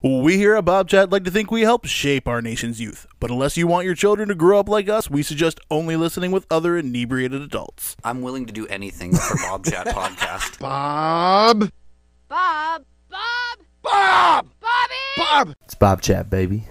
We here at Bobchat like to think we help shape our nation's youth. But unless you want your children to grow up like us, we suggest only listening with other inebriated adults. I'm willing to do anything for Bobchat Podcast. Bob! Bob! Bob! Bob! Bobby! Bob! It's Bobchat Baby.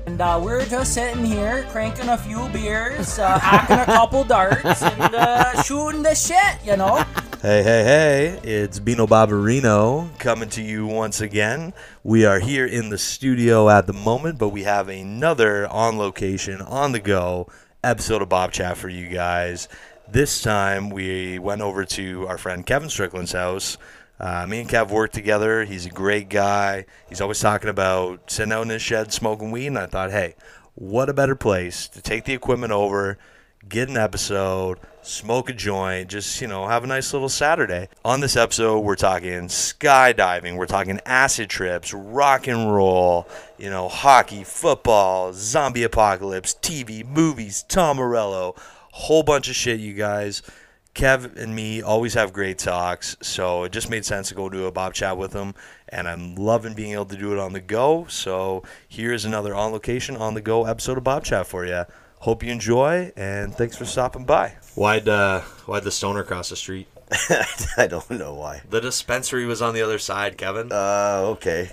And we're just sitting here cranking a few beers, hacking a couple darts, and shooting the shit, you know? Hey, it's Bino Barbarino coming to you once again. We are here in the studio at the moment, but we have another on location, on the go episode of Bobchat for you guys. This time we went over to our friend Kevin Strickland's house. Me and Kev work together. He's a great guy. He's always talking about sitting out in his shed smoking weed, and I thought, hey, what a better place to take the equipment over, get an episode, smoke a joint, just, have a nice little Saturday. On this episode, we're talking skydiving, we're talking acid trips, rock and roll, hockey, football, zombie apocalypse, TV, movies, Tom Morello, whole bunch of shit, you guys. Kev and me always have great talks, so it just made sense to go do a Bobchat with him, and I'm loving being able to do it on the go. So here's another on location, on the go episode of Bobchat for you. Hope you enjoy, and thanks for stopping by. Why'd the stoner cross the street? I don't know why. The dispensary was on the other side, Kevin. Okay.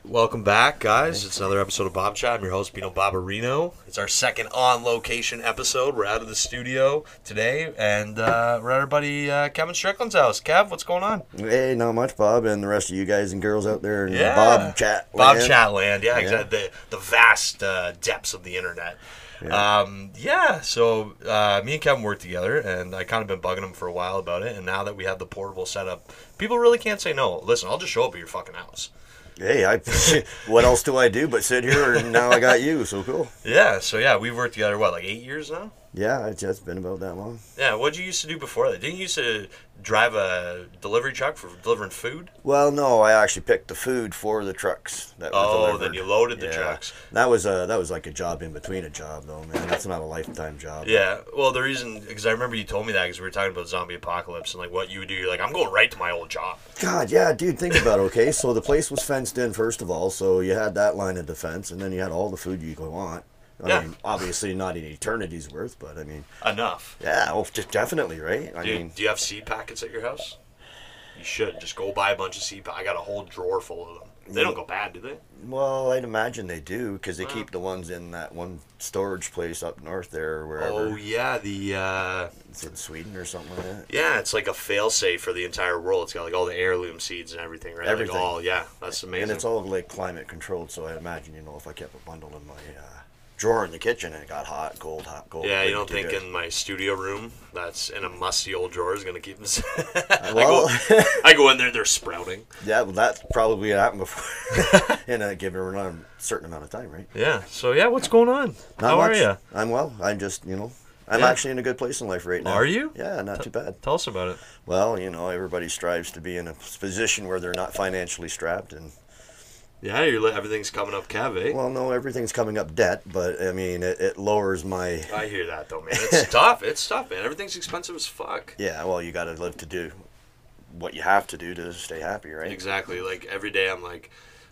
Welcome back, guys. It's another episode of Bobchat. I'm your host, Bino Barbarino. It's our second on-location episode. We're out of the studio today, and we're at our buddy Kevin Strickland's house. Kev, what's going on? Hey, not much, Bob, and the rest of you guys and girls out there in Bobchat land. Yeah, exactly. The vast depths of the internet. So me and Kevin work together, and I kind of been bugging him for a while about it, and now that we have the portable setup, people really can't say no. Listen, I'll just show up at your fucking house. Hey, what else do I do but sit here, and now I got you, so cool. Yeah, we've worked together, like 8 years now? Yeah, it's just been about that long. Yeah, what'd you used to do before that? Didn't you used to drive a delivery truck for delivering food? Well, no, I actually picked the food for the trucks that were delivered. Then you loaded the trucks. That was like a job in between a job, though, man. That's not a lifetime job. Yeah, well, the reason, because I remember you told me that, because we were talking about zombie apocalypse and, what you would do. You're like, I'm going right to my old job. God, yeah, dude, think about it, okay? So the place was fenced in, first of all, so you had that line of defense, and then you had all the food you could want. I mean, obviously not an eternity's worth, but I mean... Enough. Yeah, well, definitely, right? Do you have seed packets at your house? You should. Just go buy a bunch of seed packets. I got a whole drawer full of them. They don't go bad, do they? Well, I'd imagine they do, because they keep the ones in that one storage place up north there, or wherever. Oh, yeah, It's in Sweden or something like that. Yeah, it's like a fail-safe for the entire world. It's got, all the heirloom seeds and everything, right? Everything. That's amazing. And it's all, climate-controlled, so I imagine, if I kept a bundle in my... drawer in the kitchen and it got hot, cold. Yeah, you don't think in my studio room that's in a musty old drawer is going to keep them... Well, I go in there, they're sprouting. Yeah, well, that's probably happened before in a given a certain amount of time, right? Yeah, so what's going on? How are you? I'm well. I'm just, I'm actually in a good place in life right now. Are you? Yeah, not too bad. Tell us about it. Well, everybody strives to be in a position where they're not financially strapped and... Yeah, everything's coming up, Kev, eh? Well, no, everything's coming up debt, but, I mean, it lowers my... I hear that, though, man. It's tough. It's tough, man. Everything's expensive as fuck. Yeah, well, you got to live to do what you have to do to stay happy, right? Exactly. Every day I'm like,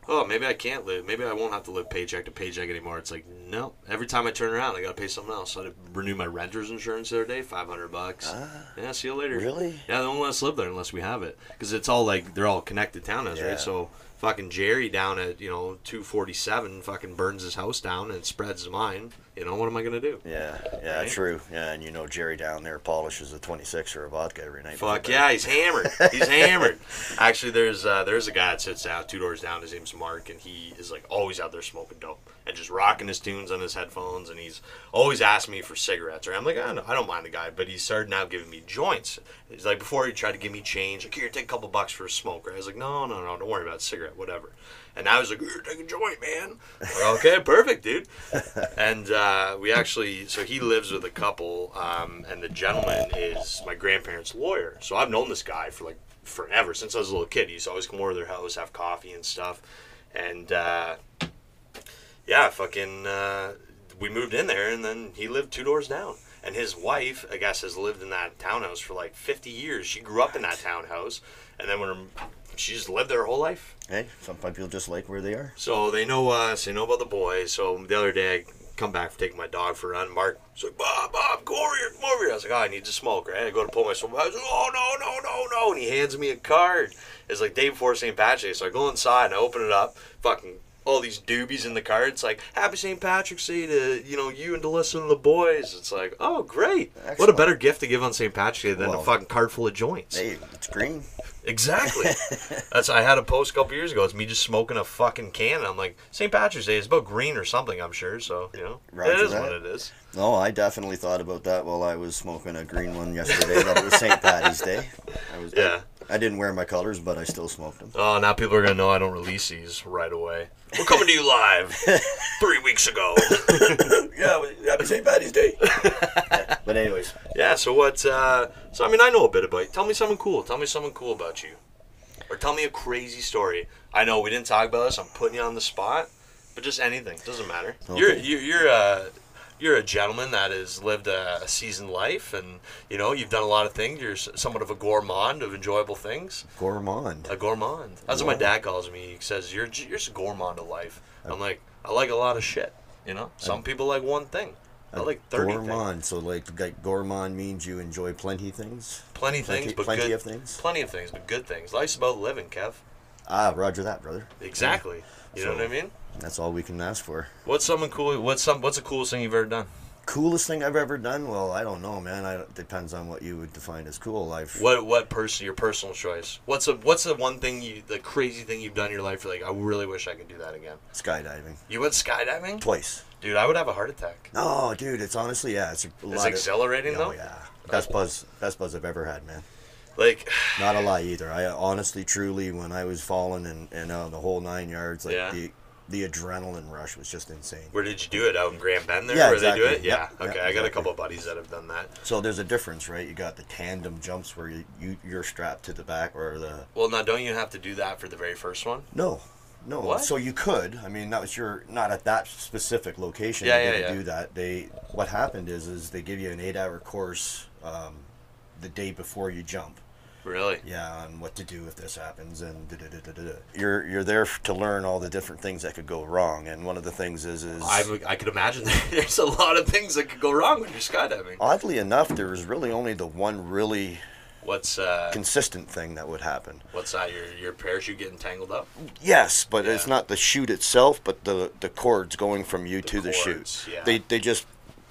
oh, maybe I can't live. Maybe I won't have to live paycheck to paycheck anymore. It's like, no. Every time I turn around, I got to pay something else. So I had to renew my renter's insurance the other day, $500. Yeah, see you later. Really? Yeah, they won't let us live there unless we have it. Because it's all, they're all connected townhouses, right? So... Fucking Jerry down at 247 fucking burns his house down and spreads mine. What am I gonna do? Yeah, right? True. Yeah, and Jerry down there polishes a 26 or a vodka every night. Fuck yeah, he's hammered. He's hammered. Actually, there's a guy that sits down 2 doors down. His name's Mark, and he is always out there smoking dope and just rocking his tunes on his headphones. And he's always asking me for cigarettes. Right? I'm like, I don't mind the guy, but he started now giving me joints. He's like, before he tried to give me change, here, take a couple bucks for a smoke. Right? I was like, no, don't worry about it, cigarette, whatever. And now he's like, here, take a joint, man. Like, okay, perfect, dude. And so he lives with a couple, and the gentleman is my grandparents' lawyer. So I've known this guy for forever, since I was a little kid. He used to always come over to their house, have coffee and stuff. And we moved in there, and then he lived 2 doors down. And his wife, I guess, has lived in that townhouse for 50 years. She grew up in that townhouse. And then when her she just lived their whole life. Hey, some people just like where they are. So they know us, they know about the boys. So the other day, I come back from taking my dog for a run. Mark's like, Bob, come over here, come over here. I was like, I need to smoke, right? I go to pull my smoke. I was like, oh, no. And he hands me a card. It's like day before St. Patrick's Day. So I go inside and I open it up. Fucking all these doobies in the card. It's like, Happy St. Patrick's Day to, you and to listen to the boys. It's like, oh, great. Excellent. What a better gift to give on St. Patrick's Day than a fucking card full of joints. Hey, it's green. Exactly. I had a post a couple years ago. It's me just smoking a fucking can. And I'm like, St. Patrick's Day is about green or something, I'm sure. So, it is what it is. No, I definitely thought about that while I was smoking a green one yesterday. That it was St. Patty's Day. I didn't wear my colors, but I still smoked them. Oh, now people are going to know I don't release these right away. We're coming to you live 3 weeks ago. Yeah, happy St. Patty's Day. But anyways. Yeah, so what, I know a bit about you. Tell me something cool. Tell me something cool about you. Or tell me a crazy story. I know we didn't talk about this. I'm putting you on the spot. But just anything. Doesn't matter. Okay. You're a gentleman that has lived a seasoned life, and you've done a lot of things. You're somewhat of a gourmand of enjoyable things. Gourmand. A gourmand. That's what my dad calls me. He says you're just a gourmand of life. I'm like, I like a lot of shit. Some people like one thing. I like 30 gourmand. things. So like gourmand means you enjoy plenty things. Plenty of things, but plenty of things. Plenty of things, but good things. Life's about living, Kev. Roger that, brother. Exactly. You know what I mean? That's all we can ask for. What's something cool? What's the coolest thing you've ever done? Coolest thing I've ever done? Well, I don't know, man. It depends on what you would define as cool. Your personal choice? What's the one thing the crazy thing you've done in your life? You're like, I really wish I could do that again. Skydiving. You went skydiving? Twice. Dude, I would have a heart attack. No, dude, it's honestly, it's a lot. It's exhilarating though. Oh yeah, best buzz I've ever had, man. Like, not a lie either. I honestly, truly, when I was falling and the whole 9 yards, like the adrenaline rush was just insane. Where did you do it? Out in Grand Bend there? Yeah, where exactly. they do it? Yeah. Yep. Okay, Yep, I got a exactly. couple of buddies that have done that. So there's a difference, right? You got the tandem jumps where you're strapped to the back, or the. Well, now don't you have to do that for the very first one? No. What? So you could. I mean, that was not at that specific location. Yeah. Do that. What happened is they give you an 8-hour course the day before you jump. Really? Yeah, on what to do if this happens, and you're there to learn all the different things that could go wrong, and one of the things is I could imagine there's a lot of things that could go wrong when you're skydiving. Oddly enough, there was really only the one really consistent thing that would happen. What's that? Your parachute getting tangled up? Yes, but it's not the chute itself, but the cords going from you to the chute. Yeah. They just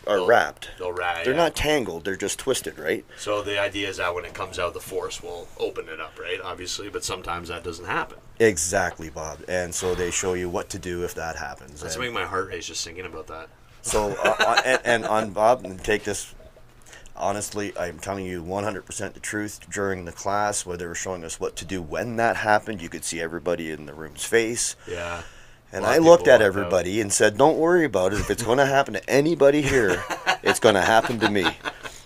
are wrapped. They're not tangled. They're just twisted, right? So the idea is that when it comes out, the force will open it up, right? Obviously, but sometimes that doesn't happen. Exactly, Bob. And so they show you what to do if that happens. That's making my heart race just thinking about that. So, and on Bob, and take this. Honestly, I'm telling you 100% the truth. During the class, where they were showing us what to do when that happened, you could see everybody in the room's face. Yeah. And I looked at everybody and said, don't worry about it. If it's going to happen to anybody here, it's going to happen to me.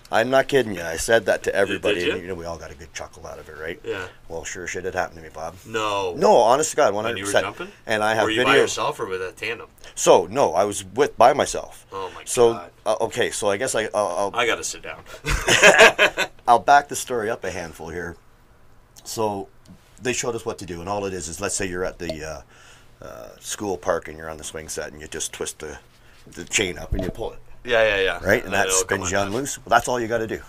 I'm not kidding you. I said that to everybody. Did you? And, we all got a good chuckle out of it, right? Yeah. Well, sure shit had happened to me, Bob. No, honest to God, 100%. When you were jumping? And I have Were you by yourself or with a tandem? So, no, I was by myself. Oh, my God. So, okay, so I guess I'll I got to sit down. I'll back the story up a handful here. So, they showed us what to do, and all it is let's say you're at the school park and you're on the swing set and you just twist the chain up and you pull it. Yeah. Right? And that spins you on loose. Well, that's all you got to do.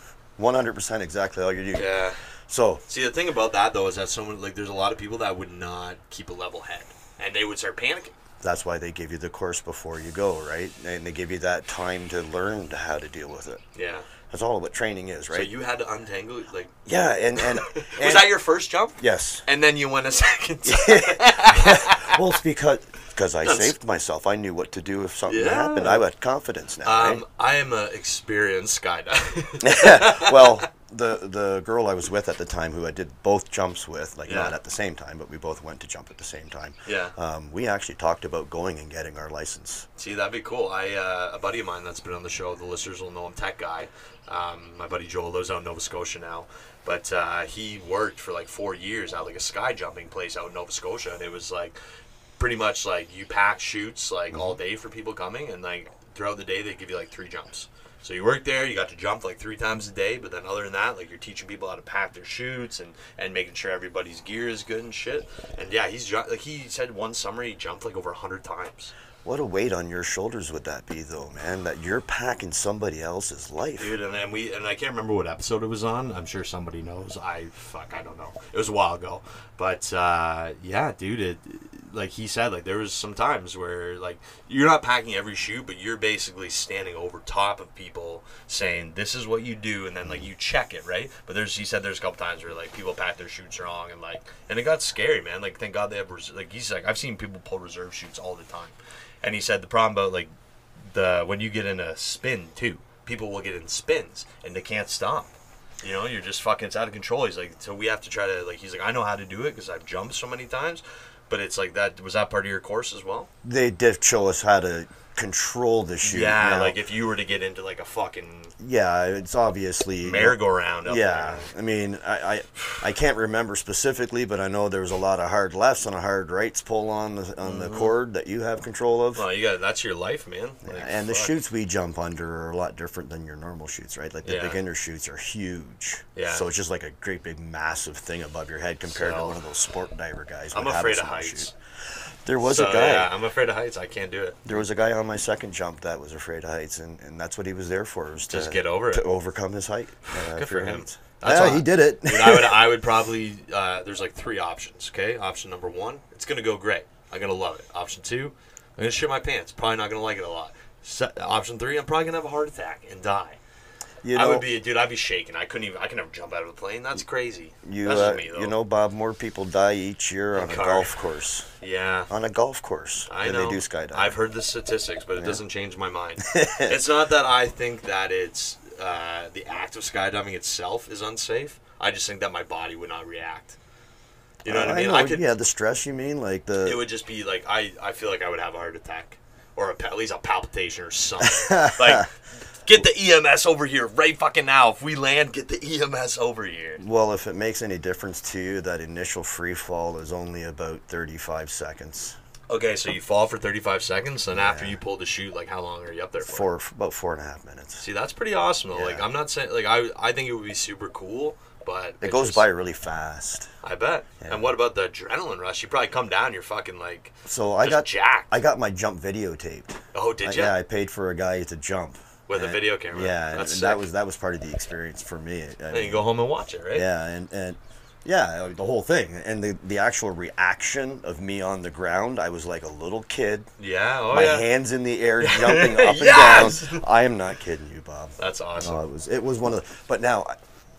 100% exactly all you do. Yeah. So. See, the thing about that, though, is that there's a lot of people that would not keep a level head. And they would start panicking. That's why they give you the course before you go, right? And they give you that time to learn how to deal with it. Yeah. That's all what training is, right? So you had to untangle, Yeah, and was that your first jump? Yes. And then you went a second time. Well, it's because I saved myself. I knew what to do if something happened. I had confidence now, right? I am an experienced skydiver. Well, the girl I was with at the time, who I did both jumps with, not at the same time, but we both went to jump at the same time. Yeah. We actually talked about going and getting our license. See, that'd be cool. A buddy of mine that's been on the show, the listeners will know him, Tech Guy. My buddy Joel lives out in Nova Scotia now, but he worked for 4 years at a sky jumping place out in Nova Scotia, and it was pretty much you pack chutes all day for people coming, and throughout the day they give you 3 jumps. So you work there, you got to jump like 3 times a day, but then other than that, like you're teaching people how to pack their chutes and making sure everybody's gear is good and shit. And yeah, like he said one summer he jumped like over 100 times. What a weight on your shoulders would that be, though, man? That you're packing somebody else's life. Dude, and I can't remember what episode it was on. I'm sure somebody knows. I don't know. It was a while ago. But yeah, dude, like he said, like there was some times where like you're not packing every chute, but you're basically standing over top of people saying this is what you do, and then like you check it, right? But he said there's a couple times where like people pack their chutes wrong, and it got scary, man. Like thank God they have like he's like I've seen people pull reserve chutes all the time. And he said the problem about like when you get in a spin too, people will get in spins and they can't stop. You know, you're just fucking, it's out of control. He's like, so we have to try to like. He's like, I know how to do it because I've jumped so many times, but it's like that. Was that part of your course as well? They did show us how to control the chute. Yeah, now. Like if you were to get into like a fucking it's obviously merry-go-round. Up there. I mean, I can't remember specifically, but I know there was a lot of hard lefts and a hard rights pull on the cord that you have control of. Well, that's your life, man. Like, and the chutes we jump under are a lot different than your normal chutes, right? Like the beginner chutes are huge. Yeah. So it's just like a great big massive thing above your head compared to one of those sport diver guys. I'm afraid of heights. Chute. There was a guy. Yeah, I'm afraid of heights. I can't do it. There was a guy on my second jump that was afraid of heights, and that's what he was there for. Was just get over it. To overcome his height. Good for him. He did it. Dude, I would probably, there's like 3 options, okay? Option number 1, it's going to go great. I'm going to love it. Option 2, I'm going to shit my pants. Probably not going to like it a lot. Option 3, I'm probably going to have a heart attack and die. I'd be shaking. I could never jump out of a plane. That's crazy. That's just me, though. You know, Bob, more people die each year on a golf course. Yeah. On a golf course than they do skydiving. I've heard the statistics, but it doesn't change my mind. It's not that I think that it's the act of skydiving itself is unsafe. I just think that my body would not react. You know what I mean? The stress you mean? It would just be like, I feel like I would have a heart attack. Or at least a palpitation or something. Like... Get the EMS over here right fucking now. If we land, get the EMS over here. Well, if it makes any difference to you, that initial free fall is only about 35 seconds. Okay, so you fall for 35 seconds, and after you pull the chute, like how long are you up there for? About 4.5 minutes. See, that's pretty awesome though. Yeah. Like I'm not saying like I think it would be super cool, but it goes by really fast. I bet. Yeah. And what about the adrenaline rush? You probably come down, you're fucking like jacked. I got my jump videotaped. Oh, did you? Yeah, I paid for a guy to jump. With a video camera. Yeah, and that was part of the experience for me. Then you go home and watch it, right? Yeah, and the whole thing. And the actual reaction of me on the ground, I was like a little kid. Yeah, my hands in the air, jumping up and down. I am not kidding you, Bob. That's awesome. It was one of the... But now,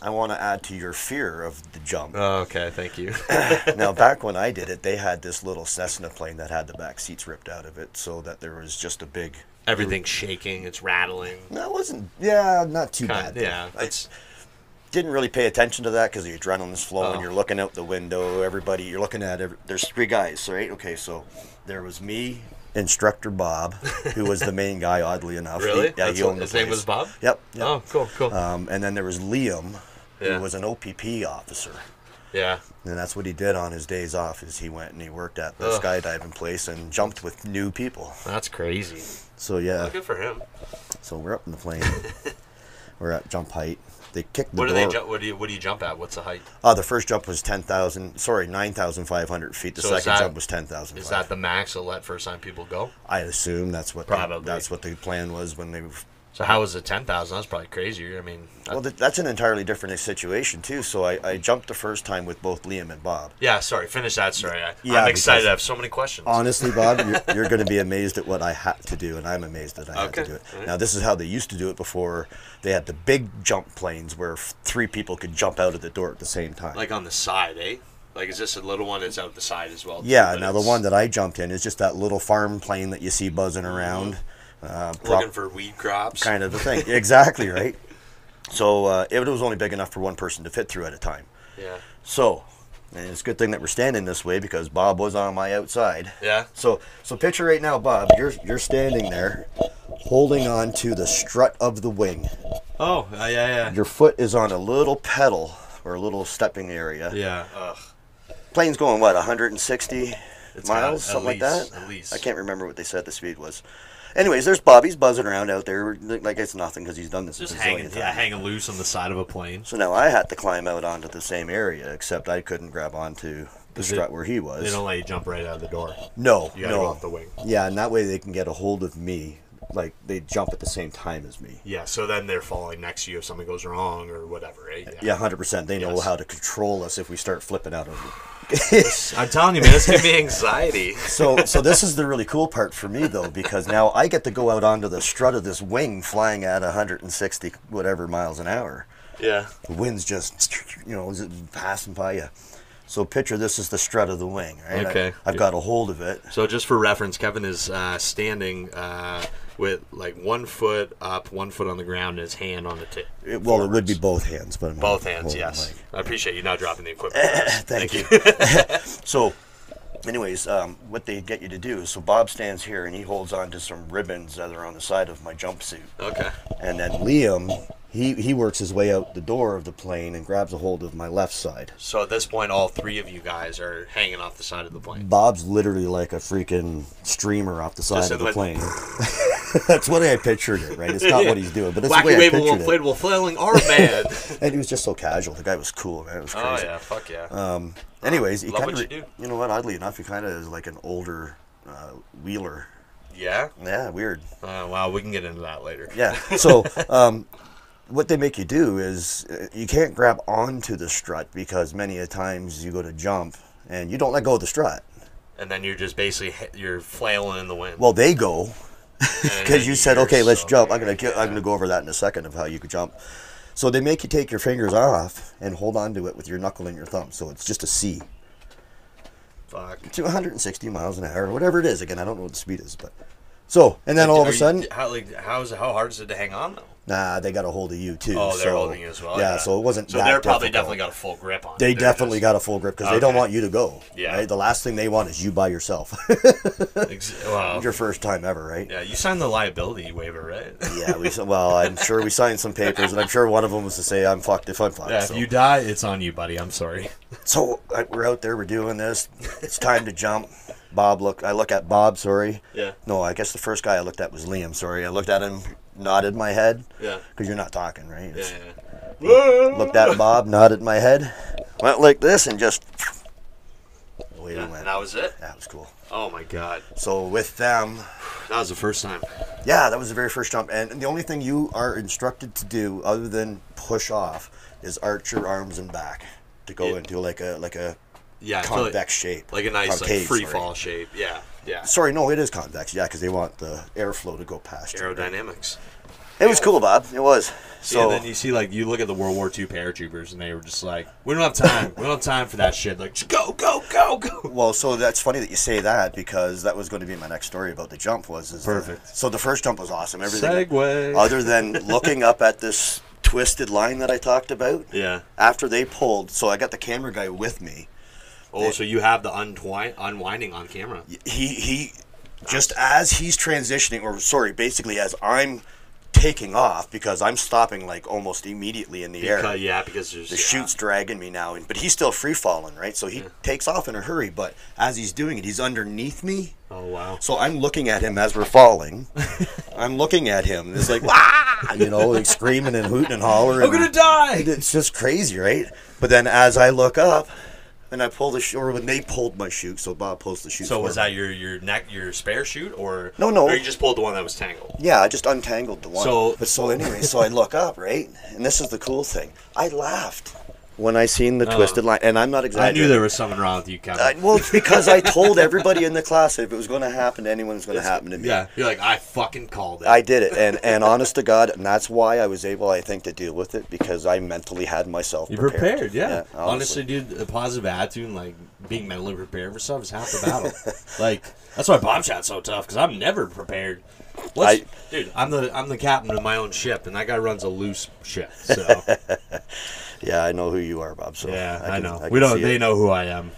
I want to add to your fear of the jump. Oh, okay, thank you. Now, back when I did it, they had this little Cessna plane that had the back seats ripped out of it so that there was just a big... Everything's shaking, it's rattling. No, it wasn't. Yeah, not too bad. Yeah, I didn't really pay attention to that because the adrenaline's flowing. You're looking out the window. Everybody, you're looking at. There's 3 guys, right? Okay, so there was me, instructor Bob, who was the main guy. Oddly enough, really? He owned his name was Bob. Yep. Oh, cool. And then there was Liam, who was an OPP officer. Yeah. And that's what he did on his days off. Is he went and he worked at the skydiving place and jumped with new people. That's crazy. So yeah, good for him. So we're up in the plane. We're at jump height. They kicked the door. What do you jump at? What's the height? The first jump was 9,500 feet. The second jump was 10,000. Is that the max they'll let first time people go? I assume that's what that's what the plan was when they. So how was it 10,000? That's probably crazier. I mean, that's an entirely different situation too. So I jumped the first time with both Liam and Bob. Yeah, sorry. Finish that story. I'm excited. I have so many questions. Honestly, Bob, you're going to be amazed at what I had to do, and I'm amazed that I had to do it. Right. Now, this is how they used to do it before. They had the big jump planes where 3 people could jump out of the door at the same time. Like on the side, eh? Like, is this a little one that's out the side as well? Yeah. Now the one that I jumped in is just that little farm plane that you see buzzing around. Looking for weed crops. Kind of the thing. Exactly, right? So it was only big enough for one person to fit through at a time. Yeah. So, and it's a good thing that we're standing this way because Bob was on my outside. Yeah. So picture right now, Bob, you're standing there holding on to the strut of the wing. Oh, yeah. Your foot is on a little pedal or a little stepping area. Yeah. Ugh. Plane's going, 160 miles? Something like that? At least. I can't remember what they said the speed was. anyways, there's Bob. He's buzzing around out there like it's nothing because he's done this Just a hanging, bazillion yeah, times. hanging loose on the side of a plane. So now I had to climb out onto the same area, except I couldn't grab onto the strut where he was. They don't let you jump right out of the door. No, You gotta no. go off the wing. Yeah, and that way they can get a hold of me. Like, they jump at the same time as me. Yeah, so then they're falling next to you if something goes wrong or whatever, right? Yeah, 100%. They know Yes. how to control us if we start flipping out of I'm telling you, man, this gave me anxiety. So this is the really cool part for me, though, because now I get to go out onto the strut of this wing flying at 160 whatever miles an hour. Yeah. The wind's just, passing by you. So picture this is the strut of the wing, right? Okay. I've got a hold of it. So just for reference, Kevin is standing with like 1 foot up, 1 foot on the ground, and his hand on the tip. It would be both hands, but I'm Both hands, holding yes. the mic. I appreciate you not dropping the equipment. Thank you. So, anyways, what they get you to do is, so Bob stands here and he holds on to some ribbons that are on the side of my jumpsuit. Okay. And then Liam, he works his way out the door of the plane and grabs a hold of my left side. So at this point, all three of you guys are hanging off the side of the plane. Bob's literally like a freaking streamer off the side Just of the like- plane. That's what I pictured it, right? It's not what he's doing, but it's the Wacky way I wave pictured it. inflatable flailing arm man. And he was just so casual. The guy was cool, man. It was crazy. Oh yeah, fuck yeah. Anyways, he Love kind what of, you do. you know what? Oddly enough, he kind of is like an older wheeler. Yeah. Yeah, weird. Wow, we can get into that later. Yeah. So, what they make you do is you can't grab onto the strut because many a times you go to jump and you don't let go of the strut. And then you're just basically you're flailing in the wind. Well, they go because you said, okay, let's jump. I'm Yeah. gonna go over that in a second of how you could jump. So they make you take your fingers off and hold on to it with your knuckle and your thumb. So it's just a C. Fuck. To 160 miles an hour, whatever it is. Again, I don't know what the speed is, but so and then all of a sudden, how hard is it to hang on though? nah, they got a hold of you too. Oh, they're so, holding you as well. Yeah, so it wasn't. So that they're probably difficult. definitely got a full grip on it. They They're definitely just- got a full grip because they don't Okay. want you to go. Yeah. Right? The last thing they want is you by yourself. Well, Your first time ever, right? yeah, you signed the liability waiver, right? Yeah. Well, I'm sure we signed some papers, and I'm sure one of them was to say I'm fucked if I'm fucked. Yeah, so. if you die, it's on you, buddy. I'm sorry. So we're out there, we're doing this. It's time to jump. I look at Bob. Sorry. Yeah. No, I guess the first guy I looked at was Liam. Sorry, I looked at him, nodded my head. Yeah. Because you're not talking, right? Yeah, It's- yeah. Looked at Bob, nodded my head, went like this, and just away we Yeah, went. and that was it. That was cool. Oh my god, So with them, that was the first time. yeah, that was the very first jump. And the only thing you are instructed to do, other than push off, is arch your arms and back to go Yeah. into like a Yeah, I feel convex shape, like a nice Concave, free sorry. fall shape. Yeah, yeah. Sorry, no, it is convex. Yeah, because they want the airflow to go past you. Aerodynamics. It was cool, Bob. It was. So So and then you see, like, you look at the World War II paratroopers, and they were just like, "We don't have time. We don't have time for that shit. Like, just go, go, go, go." well, so that's funny that you say that because that was going to be my next story about the jump. Perfect. So the first jump was awesome. Everything. Segue. Other than looking up at this twisted line that I talked about. Yeah. After they pulled, so I got the camera guy with me. Oh, so you have the unwinding on camera. He just as he's transitioning, or sorry, basically as I'm taking off because I'm stopping like almost immediately in the air. Because there's The chute's dragging me now, but he's still free falling, right? So he takes off in a hurry, but as he's doing it, he's underneath me. Oh wow. So I'm looking at him as we're falling. I'm looking at him. It's like, "Wah!" like screaming and hooting and hollering. I'm gonna die. It's just crazy, right? But then as I look up, and I pull the chute, or when they pulled my chute, so Bob pulls the chute. So for was me. that your spare chute, or No. Or you just pulled the one that was tangled? Yeah, I just untangled the one. So- So anyway, so I look up, right? And this is the cool thing. I laughed when I seen the twisted line, and I'm not I exaggerating. knew there was something wrong with you, Kevin. Well, it's because I told everybody in the class that if it was going to happen to anyone, it was going to happen to me. Yeah, you're like, I fucking called it. I did it, and honest to God, and that's why I was able, I think, to deal with it, because I mentally had myself You prepared. prepared, yeah. honestly. Honestly, dude, a positive attitude and like being mentally prepared for stuff is half the battle. Like that's why Bobchat's so tough because I'm never prepared. Dude, I'm the captain of my own ship, and that guy runs a loose ship. So Yeah, I know who you are, Bob. So yeah, I know. can We don't. see They it. know who I am.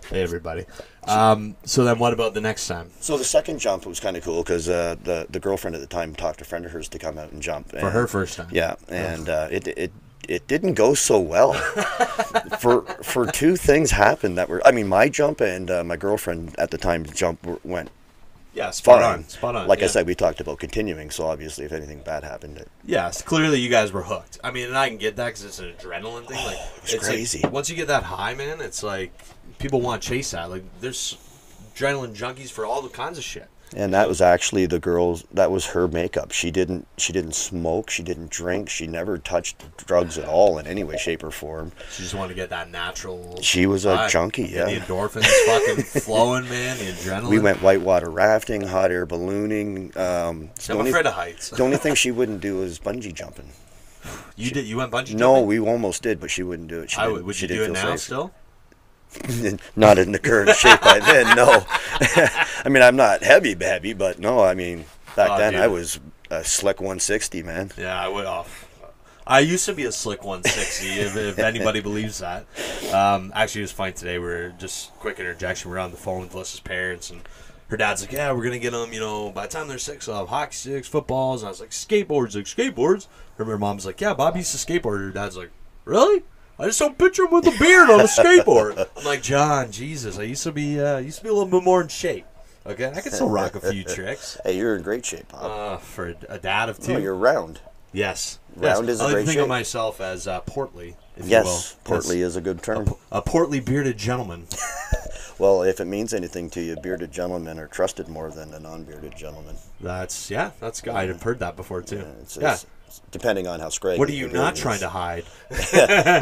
Hey, everybody. So then, what about the next time So the second jump was kind of cool because the girlfriend at the time talked a friend of hers to come out and jump. for her first time? Yeah, and it didn't go so well. for two things happened that were, I mean, my jump and my girlfriend at the time jump went Yeah, spot fine. on. Spot on. Like I yeah. said, we talked about continuing, so obviously if anything bad happened, Yes, clearly you guys were hooked. I mean, and I can get that because it's an adrenaline thing. Like, it's crazy. Like, once you get that high, man, it's like people want to chase that. Like, there's adrenaline junkies for all the kinds of shit. And that was actually the girl's. That was her makeup. She didn't smoke. She didn't drink. She never touched drugs at all in any way, shape, or form. She just wanted to get that natural. She was a junkie. Yeah. And the endorphins fucking flowing, man. The adrenaline. We went whitewater rafting, hot air ballooning. I'm afraid of heights. The only thing she wouldn't do was bungee jumping. You did? You went bungee jumping? No, we almost did, but she wouldn't do it. Would you do it now still? Not in the current shape by then, no. I mean, I'm not heavy, but no, I mean, back then dude. I was a slick 160, man. Yeah, I would off. I used to be a slick 160, if anybody believes that. Actually, it was fine today. We're just quick interjection. We're on the phone with Alyssa's parents, and her dad's like, "Yeah, we're gonna get them. You know, by the time they're 6, they'll have hockey sticks, footballs." And I was like, "Skateboards, like skateboards." Her mom's like, "Yeah, Bob used to skateboard." Her dad's like, "Really? I just don't picture him with a beard on a skateboard." I'm like, "John, Jesus, I used to be a little bit more in shape. Okay, I can still rock a few tricks." Hey, you're in great shape, Bob. For a dad of 2. No, you're round. Yes. Round is a I like great to think shape. of myself as portly, if you Yes, will. portly is a good term. A portly bearded gentleman. Well, if it means anything to you, bearded gentlemen are trusted more than a non-bearded gentleman. That's I've heard that before too. It's depending on how scraggy. What are you your not beard trying is. to hide?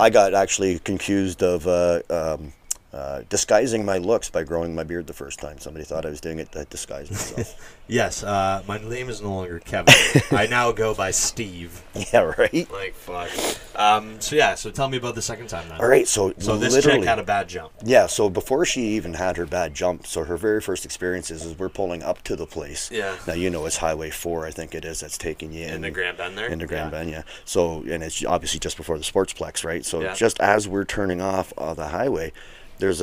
I got actually confused of disguising my looks by growing my beard the first time. Somebody thought I was doing it to disguise myself. Yes, my name is no longer Kevin. I now go by Steve. Yeah, right? Like, fuck. So tell me about the second time then. All right, so this literally, chick had a bad jump. Yeah, so before she even had her bad jump, so her very first experiences is we're pulling up to the place. Yeah. Now, you know, it's Highway 4, I think it is, that's taking you In the Grand Bend there? In the Grand Bend, yeah. So, and it's obviously just before the Sportsplex, right? So Yeah. just as we're turning off the highway, there's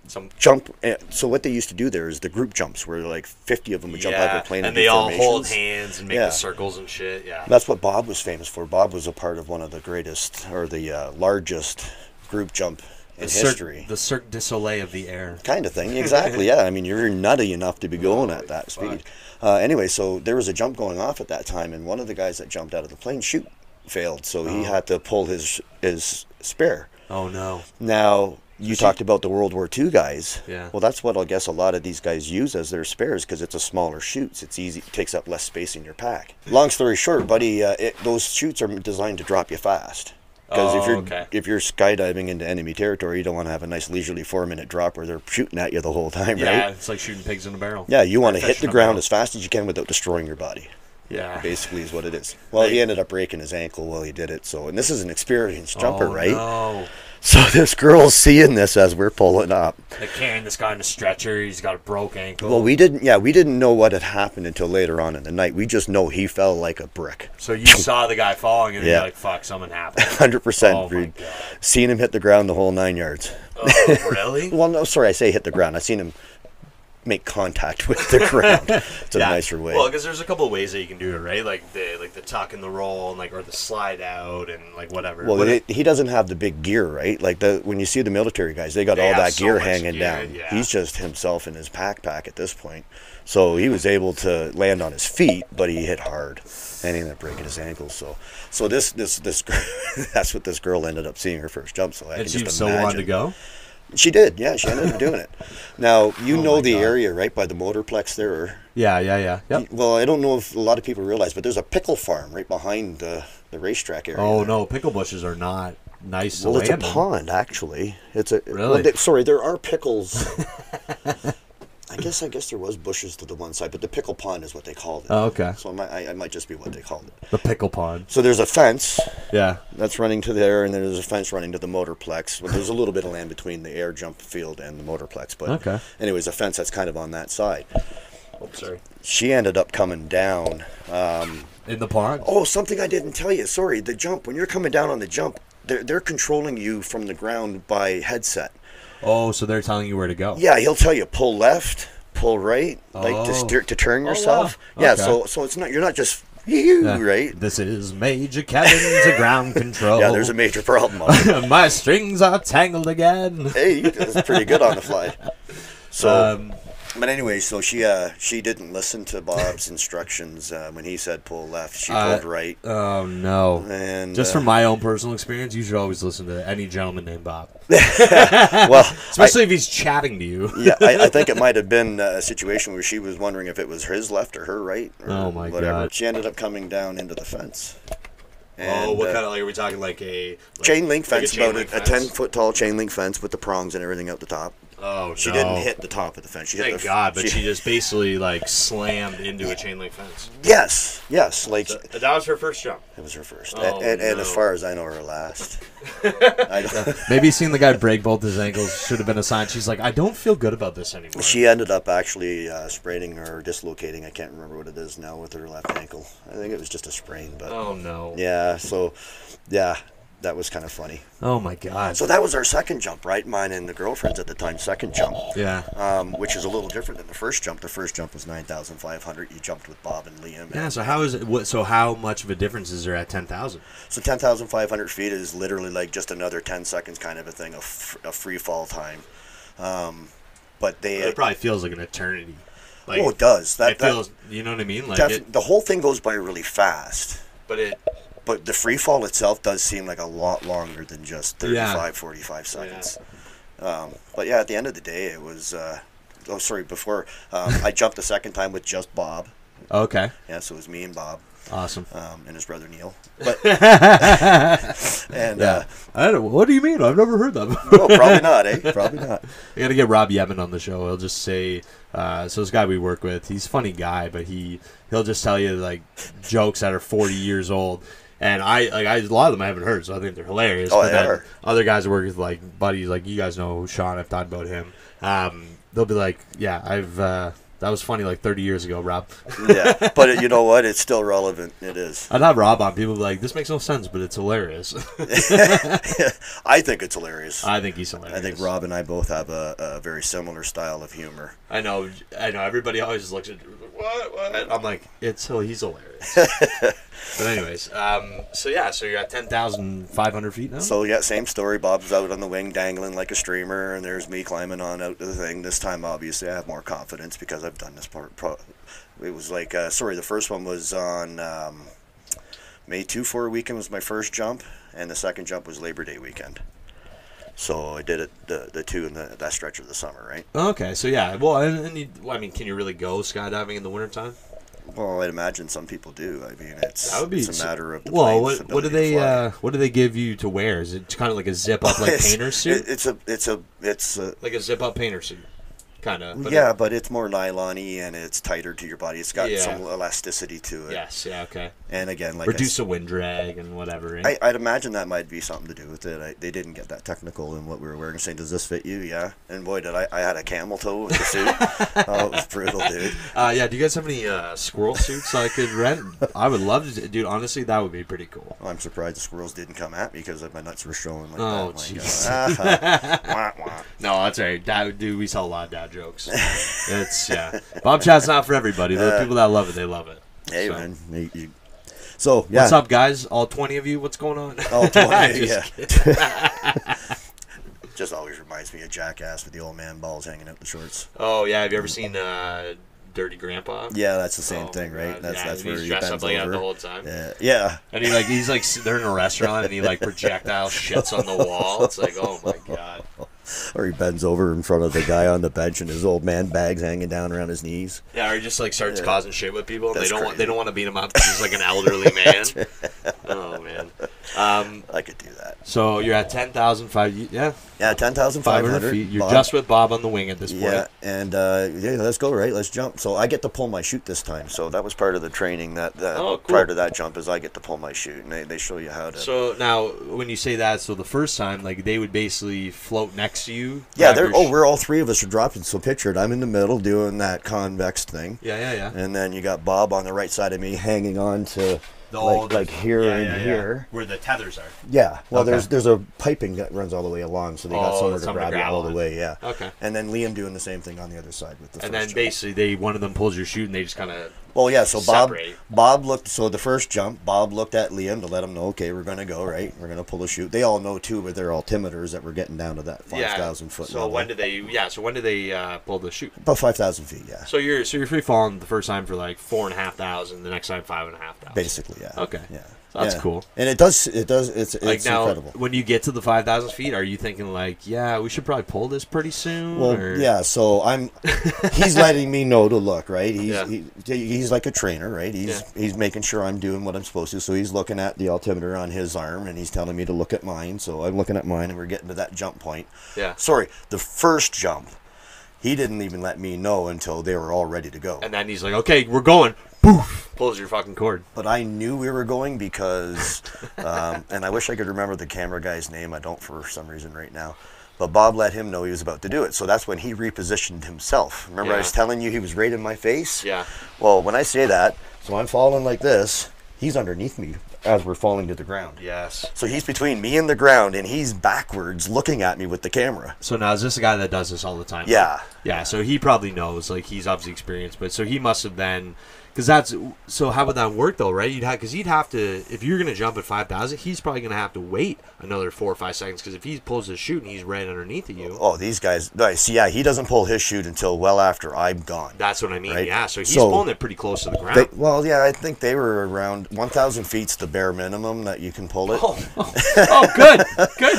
Some jump. So what they used to do there is the group jumps, where like 50 of them would jump out of a plane and do they all hold formations. hands and make Yeah. the circles and shit. Yeah. That's what Bob was famous for. Bob was a part of one of the greatest, or the largest group jump in history. The Cirque du Soleil of the air. Kind of thing, exactly. Yeah, I mean, you're nutty enough to be going at that speed. Anyway, so there was a jump going off at that time, and one of the guys that jumped out of the plane failed, so he had to pull his spare. Oh no. Now, you talked about the World War II guys. Yeah. Well, that's what I guess a lot of these guys use as their spares, because it's a smaller chutes. It's easy, it takes up less space in your pack. Long story short, buddy, those chutes are designed to drop you fast. Because if you're skydiving into enemy territory, you don't want to have a nice leisurely 4-minute drop where they're shooting at you the whole time, right? Yeah, it's like shooting pigs in a barrel. Yeah, you want to hit Fish the in a ground barrel. as fast as you can without destroying your body. Yeah. Basically is what it is. Well, he ended up breaking his ankle while he did it. So, and this is an experienced jumper, right? No. So this girl's seeing this as we're pulling up. They're carrying this guy in a stretcher. He's got a broke ankle. Well, we didn't know what had happened until later on in the night. We just know he fell like a brick. So you saw the guy falling, and Yeah. you're like, "Fuck, something happened." 100%, Oh my dude. God. Seen him hit the ground the whole 9 yards. Oh, really? Well, no, sorry, I say hit the ground. I seen him make contact with the ground. It's a nicer way. Well, because there's a couple of ways that you can do it, right? Like the tuck and the roll, and or the slide out, and like whatever. Well, he doesn't have the big gear, right? Like when you see the military guys, they got They all have that so gear much hanging gear, down. yeah. He's just himself in his pack at this point. So he was able to land on his feet, but he hit hard, and he ended up breaking his ankle. So this that's what this girl ended up seeing her first jump. So I can and she just so imagine. wanted to go. She did, yeah. She ended up doing it. Now you know my the God. area right by the motorplex there. Yeah. Yep. Well, I don't know if a lot of people realize, but there's a pickle farm right behind the racetrack area. Oh there. no, pickle bushes are not nice. Well, to it's a land in. pond, actually. It's a Really? sorry, there are pickles. I guess there was bushes to the one side, but the pickle pond is what they called it. Oh, okay. So I might just be what they called it. The pickle pond. So there's a fence Yeah. that's running to there, and then there's a fence running to the motorplex. Well, there's a little bit of land between the air jump field and the motorplex, but Okay. anyways, a fence that's kind of on that side. Oh, sorry. She ended up coming down. In the pond. Oh, something I didn't tell you. Sorry, the jump. When you're coming down on the jump, they're controlling you from the ground by headset. Oh, so they're telling you where to go. Yeah, he'll tell you pull left, pull right, like Oh. to turn Oh, yourself. wow. Yeah, Okay. so it's not, you're not just right. This is Major Kevin to ground control. Yeah, there's a major problem. On it. My strings are tangled again. Hey, that's pretty good on the fly. So But anyway, so she didn't listen to Bob's instructions when he said pull left. She pulled right. Oh no! And just from my own personal experience, you should always listen to any gentleman named Bob. well, especially if he's chatting to you. Yeah, I think it might have been a situation where she was wondering if it was his left or her right. Or oh my whatever. God! She ended up coming down into the fence. And, what kind of, like, are we talking like a chain link fence? Like a 10-foot tall chain link fence with the prongs and everything out the top. Oh, she didn't hit the top of the fence. She Thank hit God, but she just basically like slammed into a chain link fence. Yes, like that was her first jump. It was her first, oh, and as far as I know, her last. Maybe seeing the guy break both his ankles should have been a sign. She's like, I don't feel good about this anymore. She ended up actually spraining or dislocating. I can't remember what it is now with her left ankle. I think it was just a sprain, but oh no. Yeah, so yeah. That was kind of funny. Oh my God! So that was our second jump, right? Mine and the girlfriend's at the time second jump. Yeah. Which is a little different than the first jump. The first jump was 9,500. You jumped with Bob and Liam. Yeah. So how is it? So how much of a difference is there at 10,000? So 10,500 feet is literally like just another 10 seconds kind of a thing, a free fall time. But it probably feels like an eternity. Like, it does. It feels. You know what I mean? Like the whole thing goes by really fast. But the free fall itself does seem like a lot longer than just 35, 45 seconds. Yeah. But yeah, at the end of the day, it was... before... I jumped the second time with just Bob. Okay. Yeah, so it was me and Bob. Awesome. And his brother Neil. But, and yeah. I don't know. What do you mean? I've never heard that. No, probably not, eh? Probably not. I got to get Rob Yemen on the show. He'll just say... so this guy we work with, he's a funny guy, but he'll just tell you like jokes that are 40 years old. And a lot of them I haven't heard, so I think they're hilarious. Oh, but they are. Other guys I work with, like buddies, like you guys know Sean. I've talked about him. They'll be like, "Yeah, that was funny like 30 years ago, Rob." Yeah, but you know what? It's still relevant. It is. I'd have Rob on. People be like, "This makes no sense, but it's hilarious." I think it's hilarious. I think he's hilarious. I think Rob and I both have a very similar style of humor. I know. Everybody always just looks at what? I'm like, he's hilarious. But anyways, so you're at 10,500 feet now? So yeah, same story. Bob's out on the wing dangling like a streamer, and there's me climbing on out to the thing. This time, obviously, I have more confidence because I've done this part. It was like, the first one was on May 2-4 weekend was my first jump, and the second jump was Labor Day weekend. So I did it the two in that stretch of the summer, right? Okay, so yeah. Well, can you really go skydiving in the wintertime? Well, I'd imagine some people do. I mean, it's a matter of the what do they give you to wear? Is it kind of like a zip up like painter suit? It's like a zip up painter suit, kind of. Yeah, but it's more nylon-y and it's tighter to your body. It's got some elasticity to it. Yes, yeah, okay. And again, like reduce the wind drag and whatever. Right? I'd imagine that might be something to do with it. They didn't get that technical in what we were wearing, saying, "Does this fit you?" Yeah, and boy, did I had a camel toe with the suit. Oh, it was brutal, dude. Yeah. Do you guys have any squirrel suits I could rent? I would love to, dude. Honestly, that would be pretty cool. I'm surprised the squirrels didn't come at me because my nuts were showing like that. Oh, jeez. No, that's all right. Dude, we sell a lot of dad jokes. It's Bobchat's not for everybody. The people that love it, they love it. Hey, man. So, yeah. What's up, guys? All 20 of you? What's going on? All 20, yeah. Just always reminds me of Jackass with the old man balls hanging out the shorts. Oh, yeah. Have you ever seen Dirty Grandpa? Yeah, that's the same thing, right? That's where he bends up like over. the whole time. Yeah. And he's like, they're in a restaurant and he like projectile shits on the wall. It's like, oh my God. Or he bends over in front of the guy on the bench and his old man bag's hanging down around his knees. Yeah, or he just like starts causing shit with people and they don't want to beat him up because he's like an elderly man. Oh man. I could do that. So you're at 10,500. Yeah, 10,500 feet. You're just with Bob on the wing at this point. Yeah, and let's go, right? Let's jump. So I get to pull my chute this time. So that was part of the training cool. Prior to that jump is I get to pull my chute, and they show you how to. So now, when you say that, so the first time, like they would basically float next to you. Yeah, we're all three of us are dropping. So picture it, I'm in the middle doing that convex thing. Yeah. And then you got Bob on the right side of me hanging on to like here and here. Where the tethers are. Yeah. Well, Okay. there's a piping that runs all the way along, so they got somewhere to grab you all the way. Yeah. Okay. And then Liam doing the same thing on the other side with the. And first then jump. basically one of them pulls your chute and they just kind of. Well, yeah. So separate. Bob looked. So the first jump, Bob looked at Liam to let him know, okay, we're gonna go right. We're gonna pull a chute. They all know too with their altimeters that we're getting down to that 5,000 foot So level. when did they? Yeah. So when did they pull the chute? About 5,000 feet. Yeah. So you're free falling the first time for like 4,500, the next time 5,500. Basically, yeah. Okay. Yeah. So that's cool. And it's Like now, incredible. when you get to the 5,000 feet, are you thinking like, yeah, we should probably pull this pretty soon? Well, or? yeah. So he's letting me know to look right. Yeah. He's like a trainer, right? He's making sure I'm doing what I'm supposed to. So he's looking at the altimeter on his arm, and he's telling me to look at mine. So I'm looking at mine, and we're getting to that jump point. Yeah. Sorry, the first jump. He didn't even let me know until they were all ready to go. And then he's like, okay, we're going. Poof! Pulls your fucking cord. But I knew we were going because, and I wish I could remember the camera guy's name. I don't for some reason right now. But Bob let him know he was about to do it. So that's when he repositioned himself. Remember I was telling you he was right in my face? Yeah. Well, when I say that, so I'm falling like this, he's underneath me as we're falling to the ground. Yes. So he's between me and the ground, and he's backwards looking at me with the camera. So now, is this a guy that does this all the time? Yeah. Yeah, so he probably knows, like, he's obviously experienced, but so he must have then, because so how would that work though, right? Because he'd have to, if you're going to jump at 5,000, he's probably going to have to wait another 4 or 5 seconds, because if he pulls his chute and he's right underneath of you. Oh, these guys, see, yeah, he doesn't pull his chute until well after I'm gone. That's what I mean, right? yeah, so he's pulling it pretty close to the ground. Well, yeah, I think they were around 1,000 feet's the bare minimum that you can pull it. Oh,